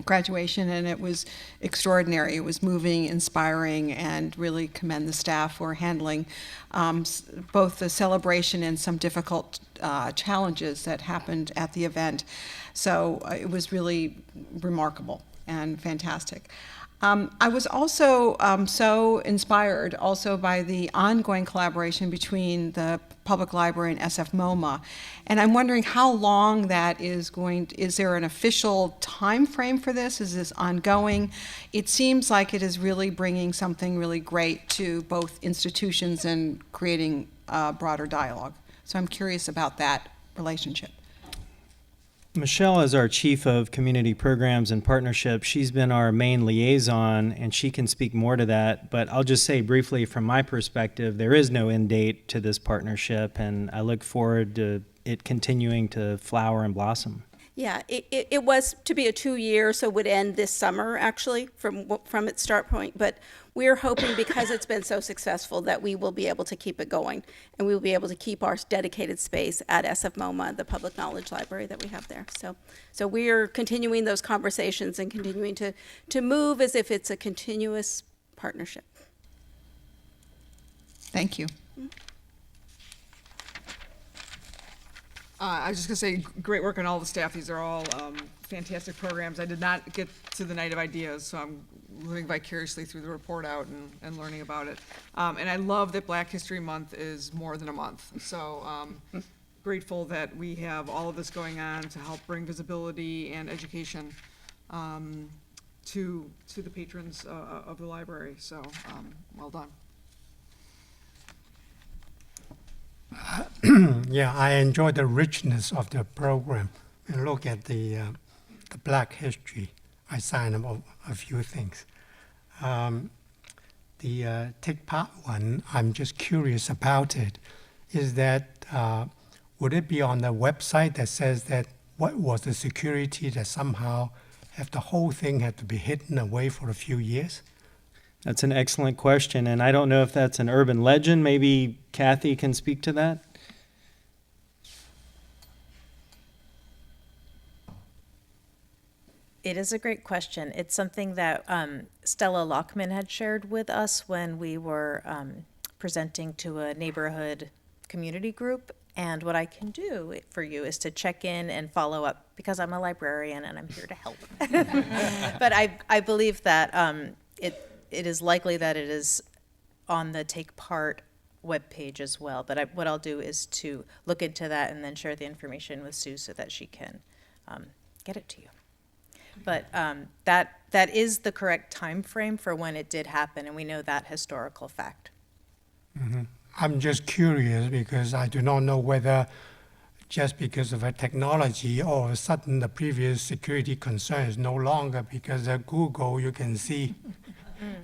graduation, and it was extraordinary. It was moving, inspiring, and really commend the staff for handling both the celebration and some difficult challenges that happened at the event. So it was really remarkable and fantastic. I was also so inspired also by the ongoing collaboration between the Public Library and SFMOMA. And I'm wondering how long that is is there an official time frame for this? Is this ongoing? It seems like it is really bringing something really great to both institutions and creating a broader dialogue. So I'm curious about that relationship.
Michelle is our Chief of Community Programs and Partnerships. She's been our main liaison, and she can speak more to that. But I'll just say briefly from my perspective, there is no end date to this partnership, and I look forward to it continuing to flower and blossom.
Yeah, it was to be a 2-year, so would end this summer, actually, from its start point. But we're hoping, because it's been so successful, that we will be able to keep it going, and we will be able to keep our dedicated space at SFMOMA, the public knowledge library that we have there. So we're continuing those conversations and continuing to move as if it's a continuous partnership.
Thank you.
I was just going to say, great work on all the staff. These are all fantastic programs. I did not get to the Night of Ideas, so I'm living vicariously through the report out and learning about it. And I love that Black History Month is more than a month. So grateful that we have all of this going on to help bring visibility and education to the patrons of the library. So well done.
Yeah, I enjoy the richness of the program. And look at the Black History. I signed up a few things. The Take Part one, I'm just curious about it. Is that, would it be on the website that says that what was the security that somehow have the whole thing had to be hidden away for a few years?
That's an excellent question, and I don't know if that's an urban legend. Maybe Kathy can speak to that.
It is a great question. It's something that Stella Lockman had shared with us when we were presenting to a neighborhood community group. And what I can do for you is to check in and follow up, because I'm a librarian and I'm here to help. But I believe that it is likely that it is on the Take Part webpage as well. But what I'll do is to look into that and then share the information with Sue so that she can get it to you. But that is the correct time frame for when it did happen, and we know that historical fact.
I'm just curious because I do not know whether just because of a technology, all of a sudden the previous security concern is no longer, because at Google you can see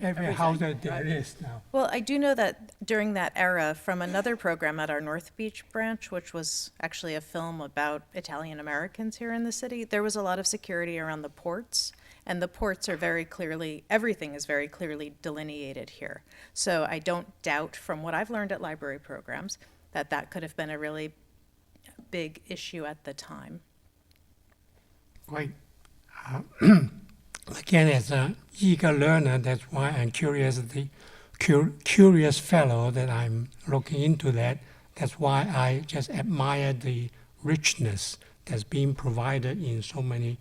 every house that there is now.
Well, I do know that during that era, from another program at our North Beach branch, which was actually a film about Italian Americans here in the city, there was a lot of security around the ports, and the ports are very clearly, everything is very clearly delineated here. So I don't doubt, from what I've learned at library programs, that that could have been a really big issue at the time.
Great. Again, as an eager learner, that's why I'm curious fellow that I'm looking into that. That's why I just admire the richness that's being provided in so many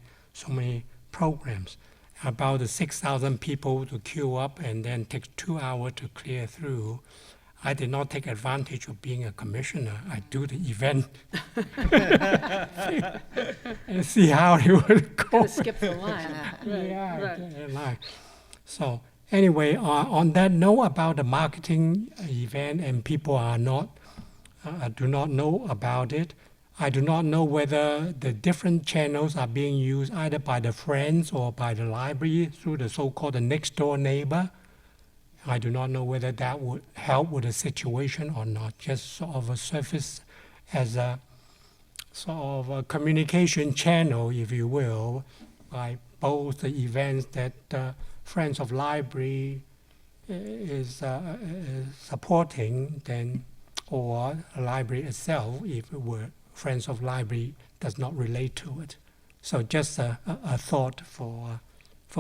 programs. About the 6,000 people to queue up and then take 2 hours to clear through. I did not take advantage of being a commissioner. I do the event and see how it would go.
Skip the line.
Yeah. So anyway, on that note about the marketing event, and people are not do not know about it. I do not know whether the different channels are being used either by the friends or by the library through the so-called the next door neighbor. I do not know whether that would help with the situation or not, just sort of a surface as a sort of a communication channel, if you will, by both the events that Friends of Library is supporting, then, or the library itself, if it were Friends of Library does not relate to it. So just a thought for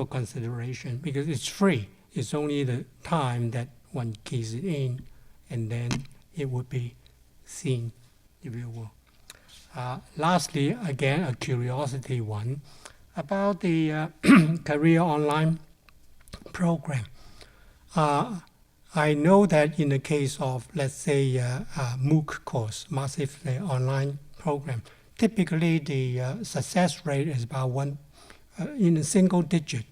consideration, because it's free. It's only the time that one keys it in, and then it would be seen, if you will. Lastly, again, a curiosity one about the Career Online program. I know that in the case of, let's say, MOOC course, Massive Online Program, typically the success rate is about in a single digit.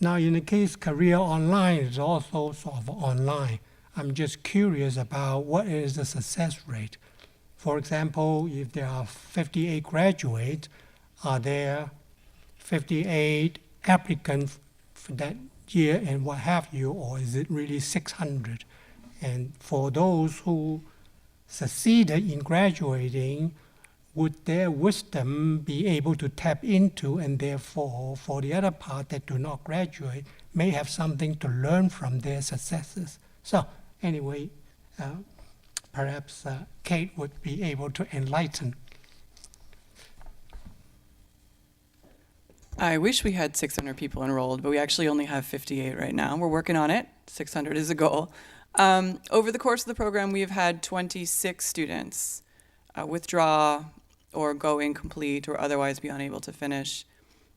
Now, in the case Career Online is also sort of online. I'm just curious about what is the success rate. For example, if there are 58 graduates, are there 58 applicants for that year and what have you, or is it really 600? And for those who succeeded in graduating, would their wisdom be able to tap into, and therefore, for the other part that do not graduate, may have something to learn from their successes? So anyway, perhaps Kate would be able to enlighten.
I wish we had 600 people enrolled, but we actually only have 58 right now. We're working on it. 600 is a goal. Over the course of the program, we have had 26 students withdraw or go incomplete or otherwise be unable to finish.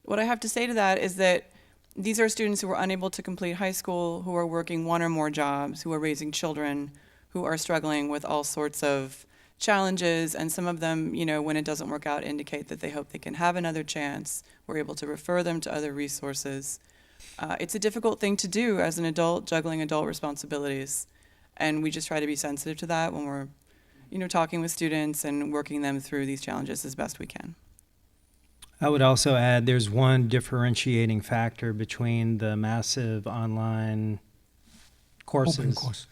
What I have to say to that is that these are students who are unable to complete high school, who are working one or more jobs, who are raising children, who are struggling with all sorts of challenges, and some of them, you know, when it doesn't work out, indicate that they hope they can have another chance. We're able to refer them to other resources. It's a difficult thing to do as an adult, juggling adult responsibilities, and we just try to be sensitive to that when we're, you know, talking with students and working them through these challenges as best we can.
I would also add there's one differentiating factor between the massive online courses.
Open course.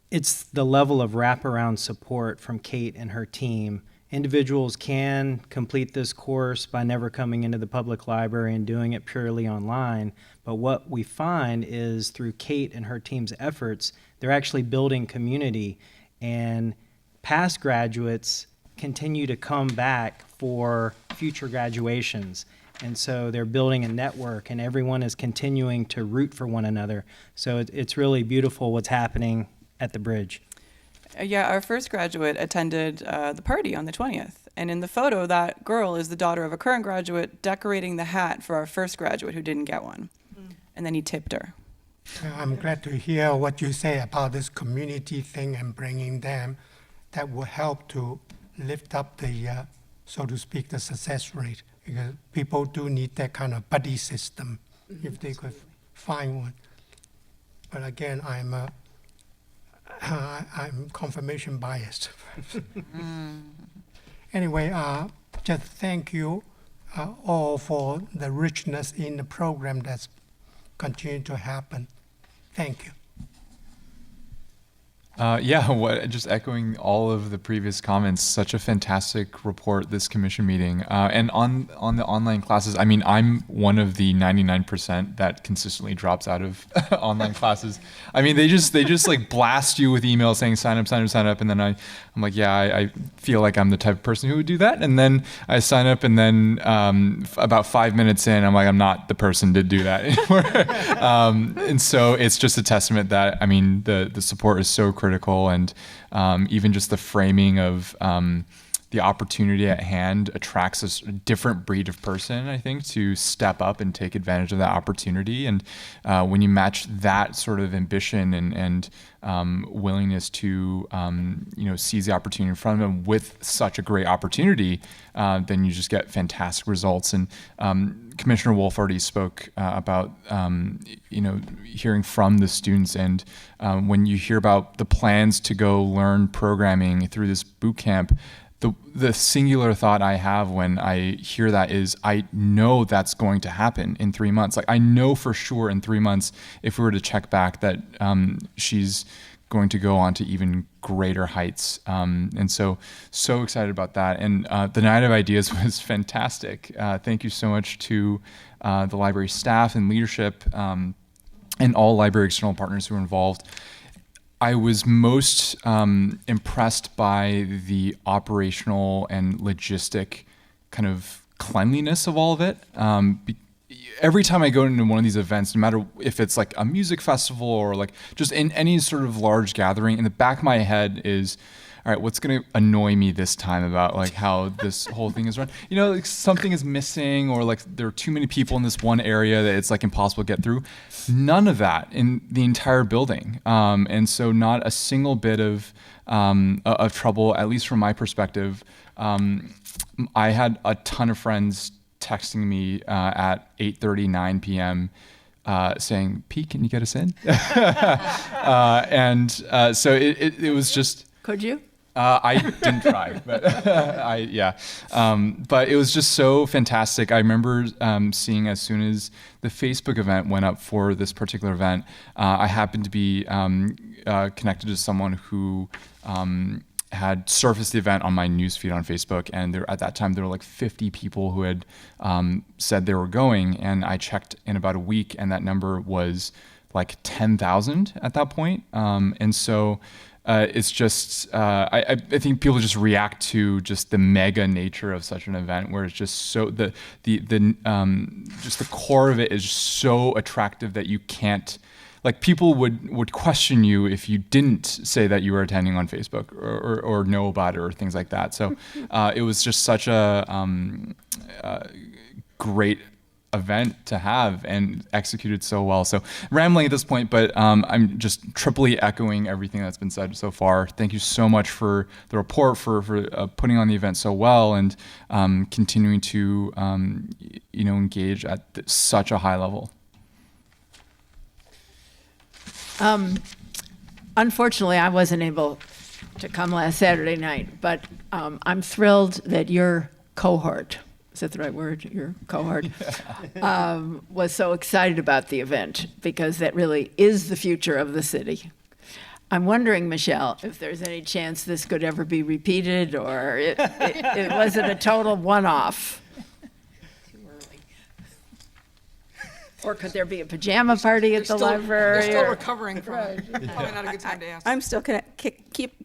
It's the level of wraparound support from Kate and her team. Individuals can complete this course by never coming into the public library and doing it purely online, but what we find is through Kate and her team's efforts, they're actually building community, and past graduates continue to come back for future graduations. And so they're building a network, and everyone is continuing to root for one another. So it's really beautiful what's happening at the Bridge.
Yeah, our first graduate attended the party on the 20th. And in the photo, that girl is the daughter of a current graduate decorating the hat for our first graduate who didn't get one. And then he tipped her.
I'm glad to hear what you say about this community thing and bringing them. That will help to lift up the, so to speak, the success rate, because people do need that kind of buddy system if they could find one. But again, I'm confirmation biased. Anyway, just thank you all for the richness in the program that's continuing to happen. Thank you.
Just echoing all of the previous comments, such a fantastic report, this commission meeting. And on the online classes, I mean, I'm one of the 99% that consistently drops out of online classes. I mean, they just like blast you with emails saying sign up, and then I'm like, yeah, I feel like I'm the type of person who would do that. And then I sign up, and then about 5 minutes in, I'm like, I'm not the person to do that anymore. And so it's just a testament that, I mean, the support is so critical, and even just the framing of the opportunity at hand attracts a different breed of person, I think, to step up and take advantage of that opportunity. And when you match that sort of ambition and willingness to seize the opportunity in front of them with such a great opportunity, then you just get fantastic results. And Commissioner Wolf already spoke about hearing from the students, and when you hear about the plans to go learn programming through this boot camp, the singular thought I have when I hear that is, I know that's going to happen in 3 months. Like, I know for sure in 3 months, if we were to check back, that she's going to go on to even greater heights. And so excited about that. And the Night of Ideas was fantastic. Thank you so much to the library staff and leadership and all library external partners who were involved. I was most impressed by the operational and logistic kind of cleanliness of all of it. Every time I go into one of these events, no matter if it's like a music festival or like just in any sort of large gathering, in the back of my head is, all right, what's going to annoy me this time about like how this whole thing is run? Like something is missing, or like there are too many people in this one area that it's like impossible to get through. None of that in the entire building. And so not a single bit of trouble, at least from my perspective. I had a ton of friends texting me at 8:30, 9 p.m. Saying, "Pete, can you get us in?" So it was just.
Could you?
I didn't try, but but it was just so fantastic. I remember seeing as soon as the Facebook event went up for this particular event, I happened to be connected to someone who had surfaced the event on my newsfeed on Facebook, and at that time there were like 50 people who had said they were going, and I checked in about a week, and that number was like 10,000 at that point, and so. It's just, I think people just react to just the mega nature of such an event, where it's just so just the core of it is so attractive that you can't, like, people would question you if you didn't say that you were attending on Facebook or know about it or things like that. So it was just such a great event to have and executed so well. So rambling at this point, but I'm just triply echoing everything that's been said so far. Thank you so much for the report, for putting on the event so well, and continuing to engage at such a high level.
Unfortunately, I wasn't able to come last Saturday night, but I'm thrilled that your cohort, is that the right word? Your cohort was so excited about the event, because that really is the future of the city. I'm wondering, Michelle, if there's any chance this could ever be repeated, or it wasn't a total one-off. Too early. Or could there be a pajama party at the library?
They're still recovering from it. Probably not a good time to ask.
I'm still gonna keep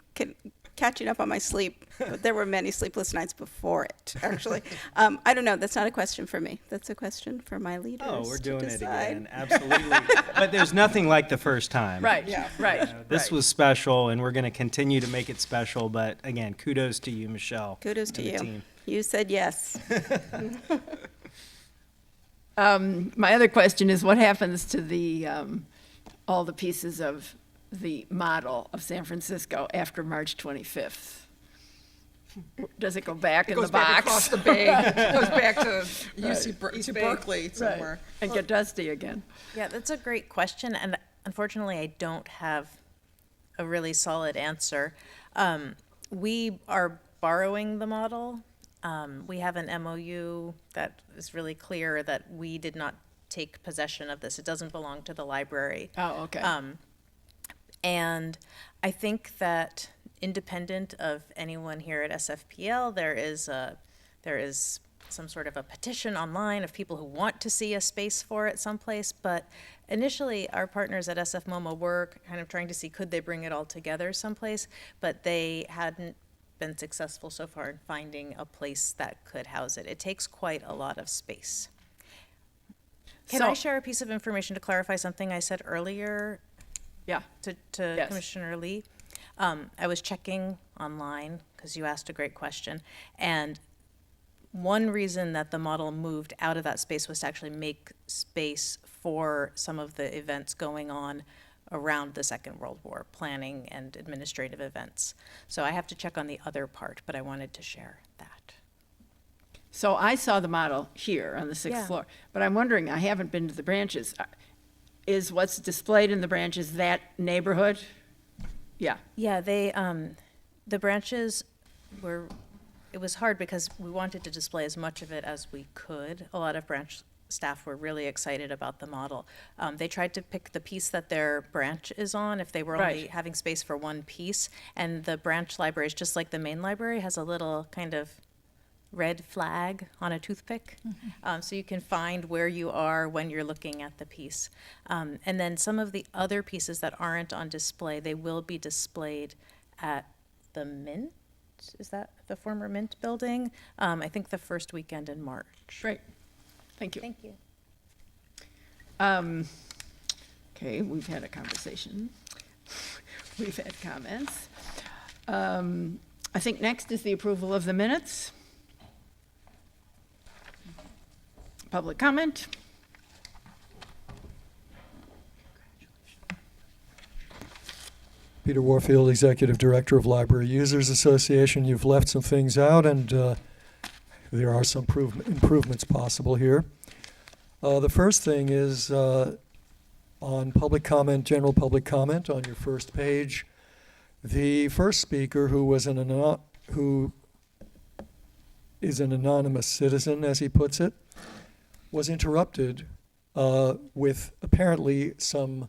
catching up on my sleep, but there were many sleepless nights before it, actually. I don't know. That's not a question for me. That's a question for my leaders.
Oh, we're doing it
decide.
again. Absolutely. But there's nothing like the first time.
Right, yeah, right.
This was special, and we're going to continue to make it special. But again, kudos to you, Michelle.
Kudos to
and the
you.
team.
You said yes.
My other question is, what happens to the all the pieces of the model of San Francisco after March 25th? Does it go back in the
Goes back
box?
across the bay, goes back to
East
to
Bay.
Berkeley
Right.
somewhere.
And get dusty again.
Yeah, that's a great question, and unfortunately, I don't have a really solid answer. We are borrowing the model. We have an MOU that is really clear that we did not take possession of this. It doesn't belong to the library.
Oh, okay.
And I think that independent of anyone here at SFPL, there is some sort of a petition online of people who want to see a space for it someplace. But initially, our partners at SF MoMA were kind of trying to see could they bring it all together someplace, but they hadn't been successful so far in finding a place that could house it. It takes quite a lot of space. Can I share a piece of information to clarify something I said earlier?
Yeah.
To
Yes.
Commissioner Lee. I was checking online because you asked a great question, and one reason that the model moved out of that space was to actually make space for some of the events going on around the Second World War, planning and administrative events. So I have to check on the other part, but I wanted to share that.
So I saw the model here on the sixth
Yeah.
floor, but I'm wondering, I haven't been to the branches. Is what's displayed in the branches that neighborhood? Yeah.
Yeah, the branches were, it was hard because we wanted to display as much of it as we could. A lot of branch staff were really excited about the model. They tried to pick the piece that their branch is on if they were only
Right.
having space for one piece. And the branch library is just like the main library, has a little kind of red flag on a toothpick. So you can find where you are when you're looking at the piece. And then some of the other pieces that aren't on display, they will be displayed at the Mint. Is that the former Mint building? I think the first weekend in March.
Great. Thank you.
Thank you.
Okay, we've had a conversation. We've had comments. I think next is the approval of the minutes. Public comment?
Peter Warfield, Executive Director of Library Users Association. You've left some things out, and there are some improvements possible here. The first thing is on public comment, general public comment on your first page. The first speaker, who is an anonymous citizen, as he puts it, was interrupted with apparently some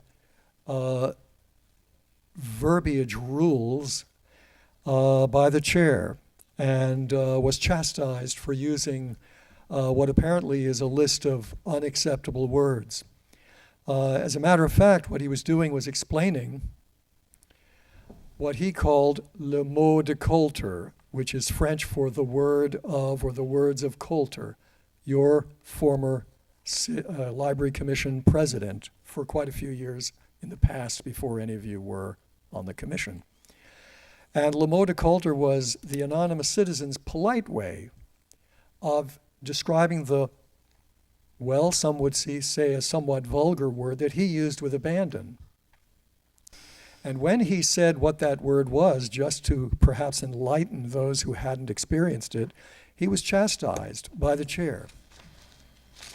verbiage rules by the chair, and was chastised for using what apparently is a list of unacceptable words. As a matter of fact, what he was doing was explaining what he called le mot de Coulter, which is French for the word of, or the words of Coulter, your former Library Commission president for quite a few years in the past before any of you were on the commission. And le mot de Coulter was the anonymous citizen's polite way of describing the, well, some would say a somewhat vulgar word that he used with abandon. And when he said what that word was, just to perhaps enlighten those who hadn't experienced it, he was chastised by the chair.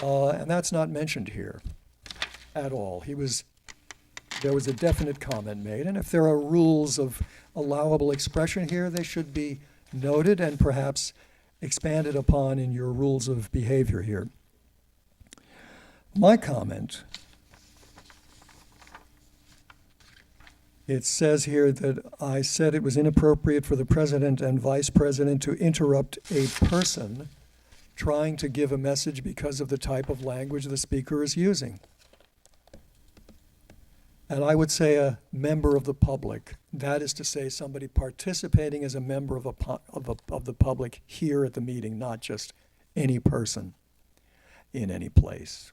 And that's not mentioned here at all. There was a definite comment made, and if there are rules of allowable expression here, they should be noted and perhaps expanded upon in your rules of behavior here. My comment, it says here that I said it was inappropriate for the president and vice president to interrupt a person trying to give a message because of the type of language the speaker is using. And I would say a member of the public, that is to say somebody participating as a member of the public here at the meeting, not just any person in any place.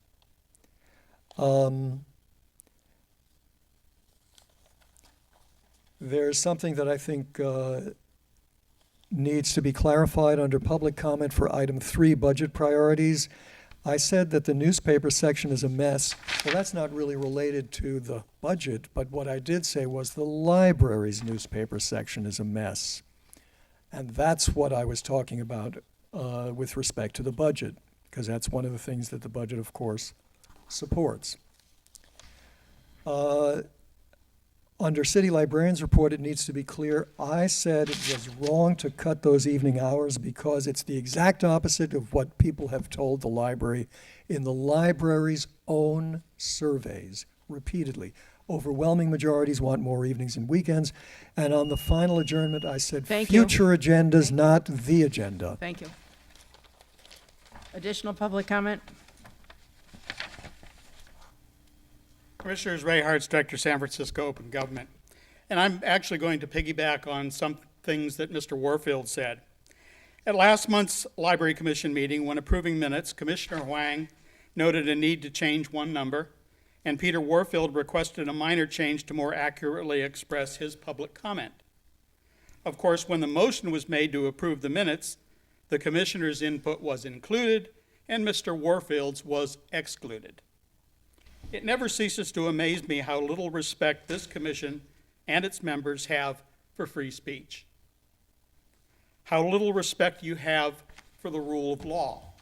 There's something that I think needs to be clarified under public comment for item 3, budget priorities. I said that the newspaper section is a mess. Well, that's not really related to the budget, but what I did say was the library's newspaper section is a mess. And that's what I was talking about with respect to the budget, because that's one of the things that the budget, of course, supports. Under City Librarian's report, it needs to be clear, I said it was wrong to cut those evening hours because it's the exact opposite of what people have told the library in the library's own surveys repeatedly. Overwhelming majorities want more evenings and weekends. And on the final adjournment, I said
Thank you.
future agendas, not the agenda.
Thank you. Additional public comment?
Commissioners, Ray Hartz, Director, San Francisco Open Government. And I'm actually going to piggyback on some things that Mr. Warfield said. At last month's Library Commission meeting, when approving minutes, Commissioner Huang noted a need to change one number, and Peter Warfield requested a minor change to more accurately express his public comment. Of course, when the motion was made to approve the minutes, the commissioner's input was included and Mr. Warfield's was excluded. It never ceases to amaze me how little respect this commission and its members have for free speech. How little respect you have for the rule of law.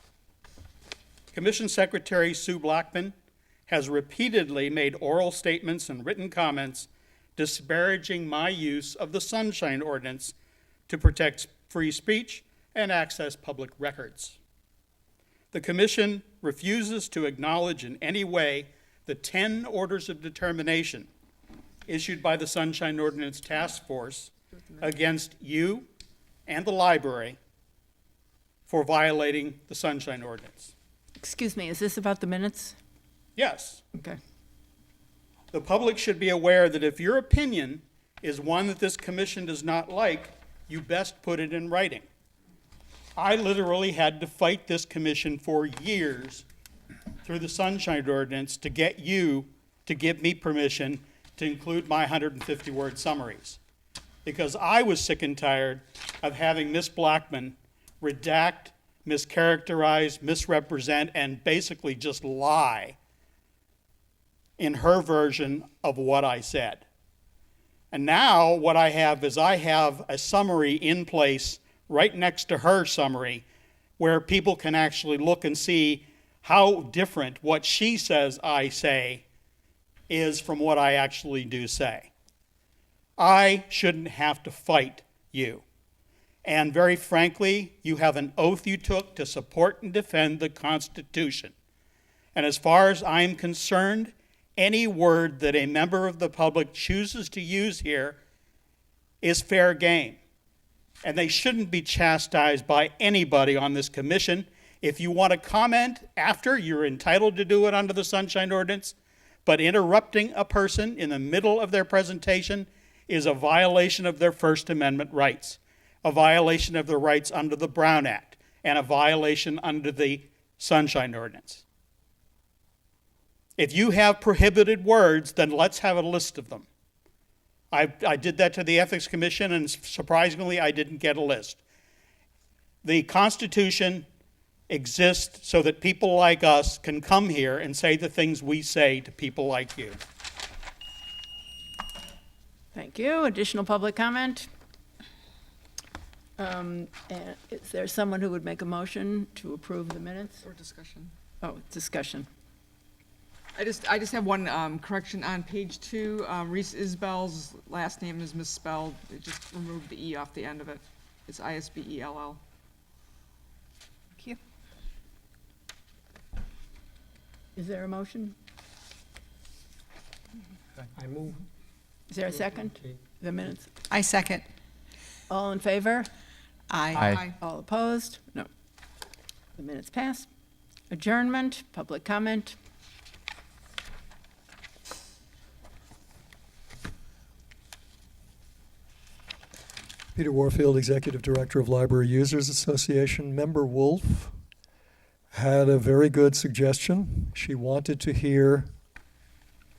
Commission Secretary Sue Blackman has repeatedly made oral statements and written comments disparaging my use of the Sunshine Ordinance to protect free speech and access public records. The Commission refuses to acknowledge in any way the 10 orders of determination issued by the Sunshine Ordinance Task Force against you and the library for violating the Sunshine Ordinance.
Excuse me, is this about the minutes?
Yes.
Okay.
The public should be aware that if your opinion is one that this commission does not like, you best put it in writing. I literally had to fight this commission for years through the Sunshine Ordinance to get you to give me permission to include my 150-word summaries. Because I was sick and tired of having Ms. Blackman redact, mischaracterize, misrepresent, and basically just lie in her version of what I said. And now what I have is I have a summary in place right next to her summary where people can actually look and see how different what she says I say is from what I actually do say. I shouldn't have to fight you. And very frankly, you have an oath you took to support and defend the Constitution. And as far as I'm concerned, any word that a member of the public chooses to use here is fair game. And they shouldn't be chastised by anybody on this commission. If you want to comment after, you're entitled to do it under the Sunshine Ordinance, but interrupting a person in the middle of their presentation is a violation of their First Amendment rights, a violation of their rights under the Brown Act, and a violation under the Sunshine Ordinance. If you have prohibited words, then let's have a list of them. I did that to the Ethics Commission, and surprisingly, I didn't get a list. The Constitution exists so that people like us can come here and say the things we say to people like you.
Thank you. Additional public comment? And is there someone who would make a motion to approve the minutes?
Or discussion.
Oh, discussion.
I just have one correction on page 2. Reese Isbell's last name is misspelled. They just removed the E off the end of it. It's Isbell.
Thank you. Is there a motion?
I move.
Is there a second?
Okay.
The minutes?
I second.
All in favor?
Aye.
Aye.
All opposed? No. The minutes pass. Adjournment, public comment.
Peter Warfield, Executive Director of Library Users Association. Member Wolf had a very good suggestion. She wanted to hear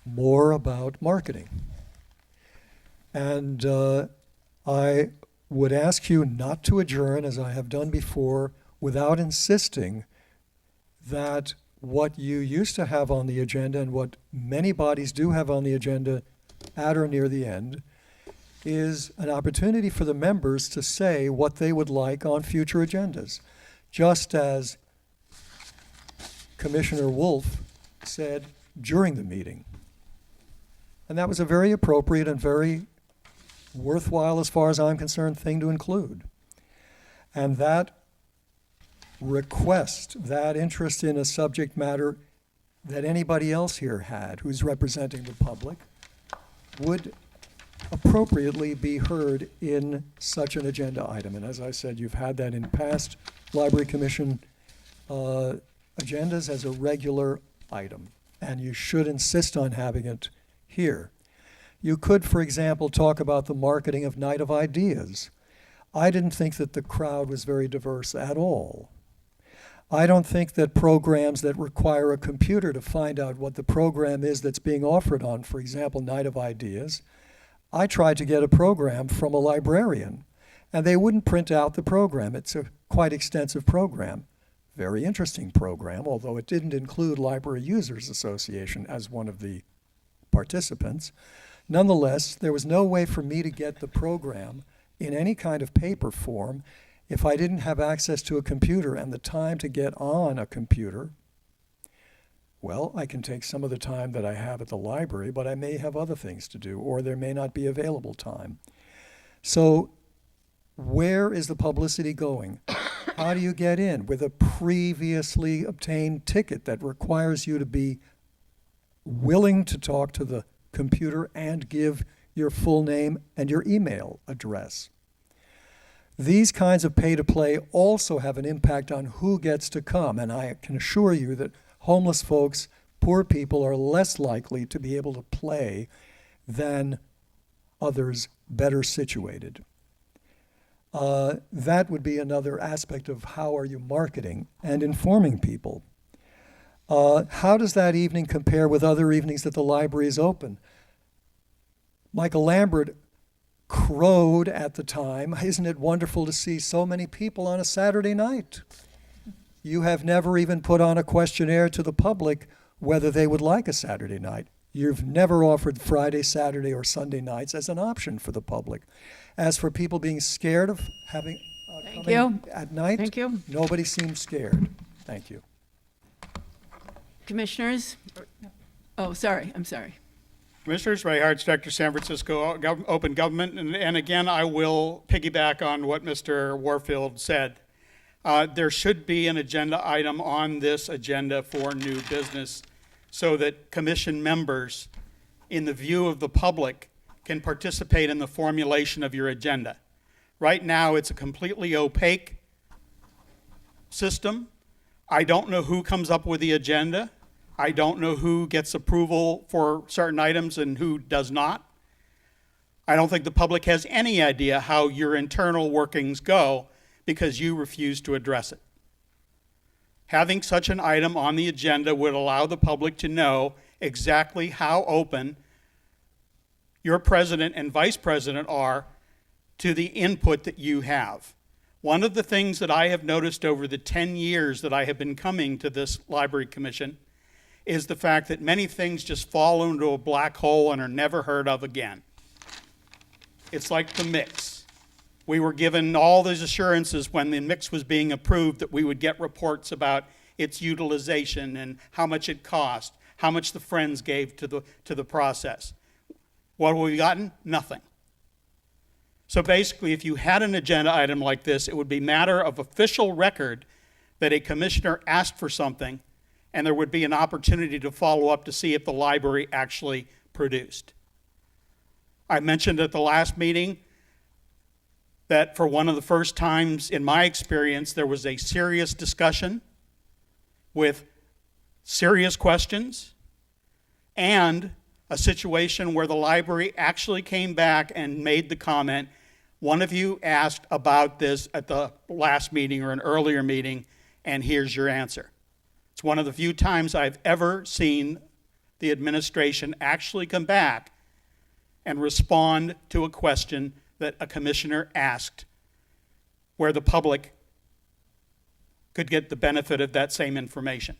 more about marketing. And I would ask you not to adjourn, as I have done before, without insisting that what you used to have on the agenda and what many bodies do have on the agenda at or near the end is an opportunity for the members to say what they would like on future agendas, just as Commissioner Wolf said during the meeting. And that was a very appropriate and very worthwhile, as far as I'm concerned, thing to include. And that request, that interest in a subject matter that anybody else here had who's representing the public would appropriately be heard in such an agenda item. And as I said, you've had that in past Library Commission agendas as a regular item, and you should insist on having it here. You could, for example, talk about the marketing of Night of Ideas. I didn't think that the crowd was very diverse at all. I don't think that programs that require a computer to find out what the program is that's being offered on, for example, Night of Ideas, I tried to get a program from a librarian, and they wouldn't print out the program. It's a quite extensive program. Very interesting program, although it didn't include Library Users Association as one of the participants. Nonetheless, there was no way for me to get the program in any kind of paper form if I didn't have access to a computer and the time to get on a computer. Well, I can take some of the time that I have at the library, but I may have other things to do, or there may not be available time. So where is the publicity going? How do you get in with a previously obtained ticket that requires you to be willing to talk to the computer and give your full name and your email address? These kinds of pay-to-play also have an impact on who gets to come, and I can assure you that homeless folks, poor people, are less likely to be able to play than others better situated. That would be another aspect of how are you marketing and informing people. How does that evening compare with other evenings that the library is open? Michael Lambert crowed at the time, "Isn't it wonderful to see so many people on a Saturday night?" You have never even put on a questionnaire to the public whether they would like a Saturday night. You've never offered Friday, Saturday, or Sunday nights as an option for the public. As for people being scared of having coming at night,
Thank you.
nobody seems scared. Thank you.
Commissioners? Oh, sorry, I'm sorry.
Commissioners, Ray Hartz, Director, San Francisco Open Government, and again, I will piggyback on what Mr. Warfield said. There should be an agenda item on this agenda for new business so that commission members, in the view of the public, can participate in the formulation of your agenda. Right now, it's a completely opaque system. I don't know who comes up with the agenda. I don't know who gets approval for certain items and who does not. I don't think the public has any idea how your internal workings go because you refuse to address it. Having such an item on the agenda would allow the public to know exactly how open your president and vice president are to the input that you have. One of the things that I have noticed over the 10 years that I have been coming to this Library Commission is the fact that many things just fall into a black hole and are never heard of again. It's like the mix. We were given all these assurances when the mix was being approved that we would get reports about its utilization and how much it cost, how much the Friends gave to the process. What have we gotten? Nothing. So basically, if you had an agenda item like this, it would be matter of official record that a commissioner asked for something, and there would be an opportunity to follow up to see if the library actually produced. I mentioned at the last meeting that for one of the first times in my experience, there was a serious discussion with serious questions and a situation where the library actually came back and made the comment, one of you asked about this at the last meeting or an earlier meeting, and here's your answer. It's one of the few times I've ever seen the administration actually come back and respond to a question that a commissioner asked, where the public could get the benefit of that same information.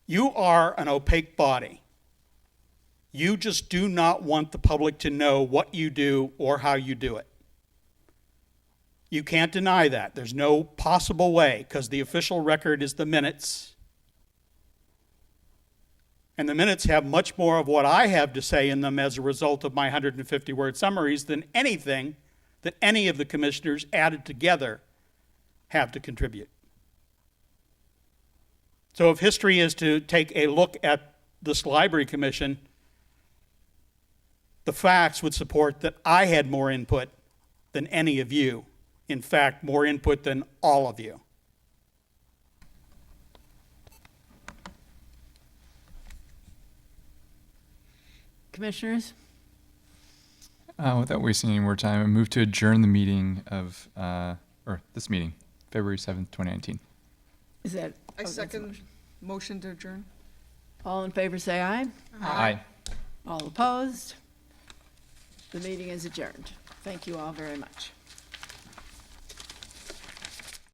You are an opaque body. You just do not want the public to know what you do or how you do it. You can't deny that. There's no possible way, because the official record is the minutes. And the minutes have much more of what I have to say in them as a result of my 150-word summaries than anything that any of the commissioners added together have to contribute. So if history is to take a look at this library commission, the facts would support that I had more input than any of you. In fact, more input than all of you.
Commissioners?
Without wasting any more time, I move to adjourn the meeting of, or this meeting, February 7th, 2019.
Is that?
I second motion to adjourn.
All in favor, say aye.
Aye.
All opposed? The meeting is adjourned. Thank you all very much.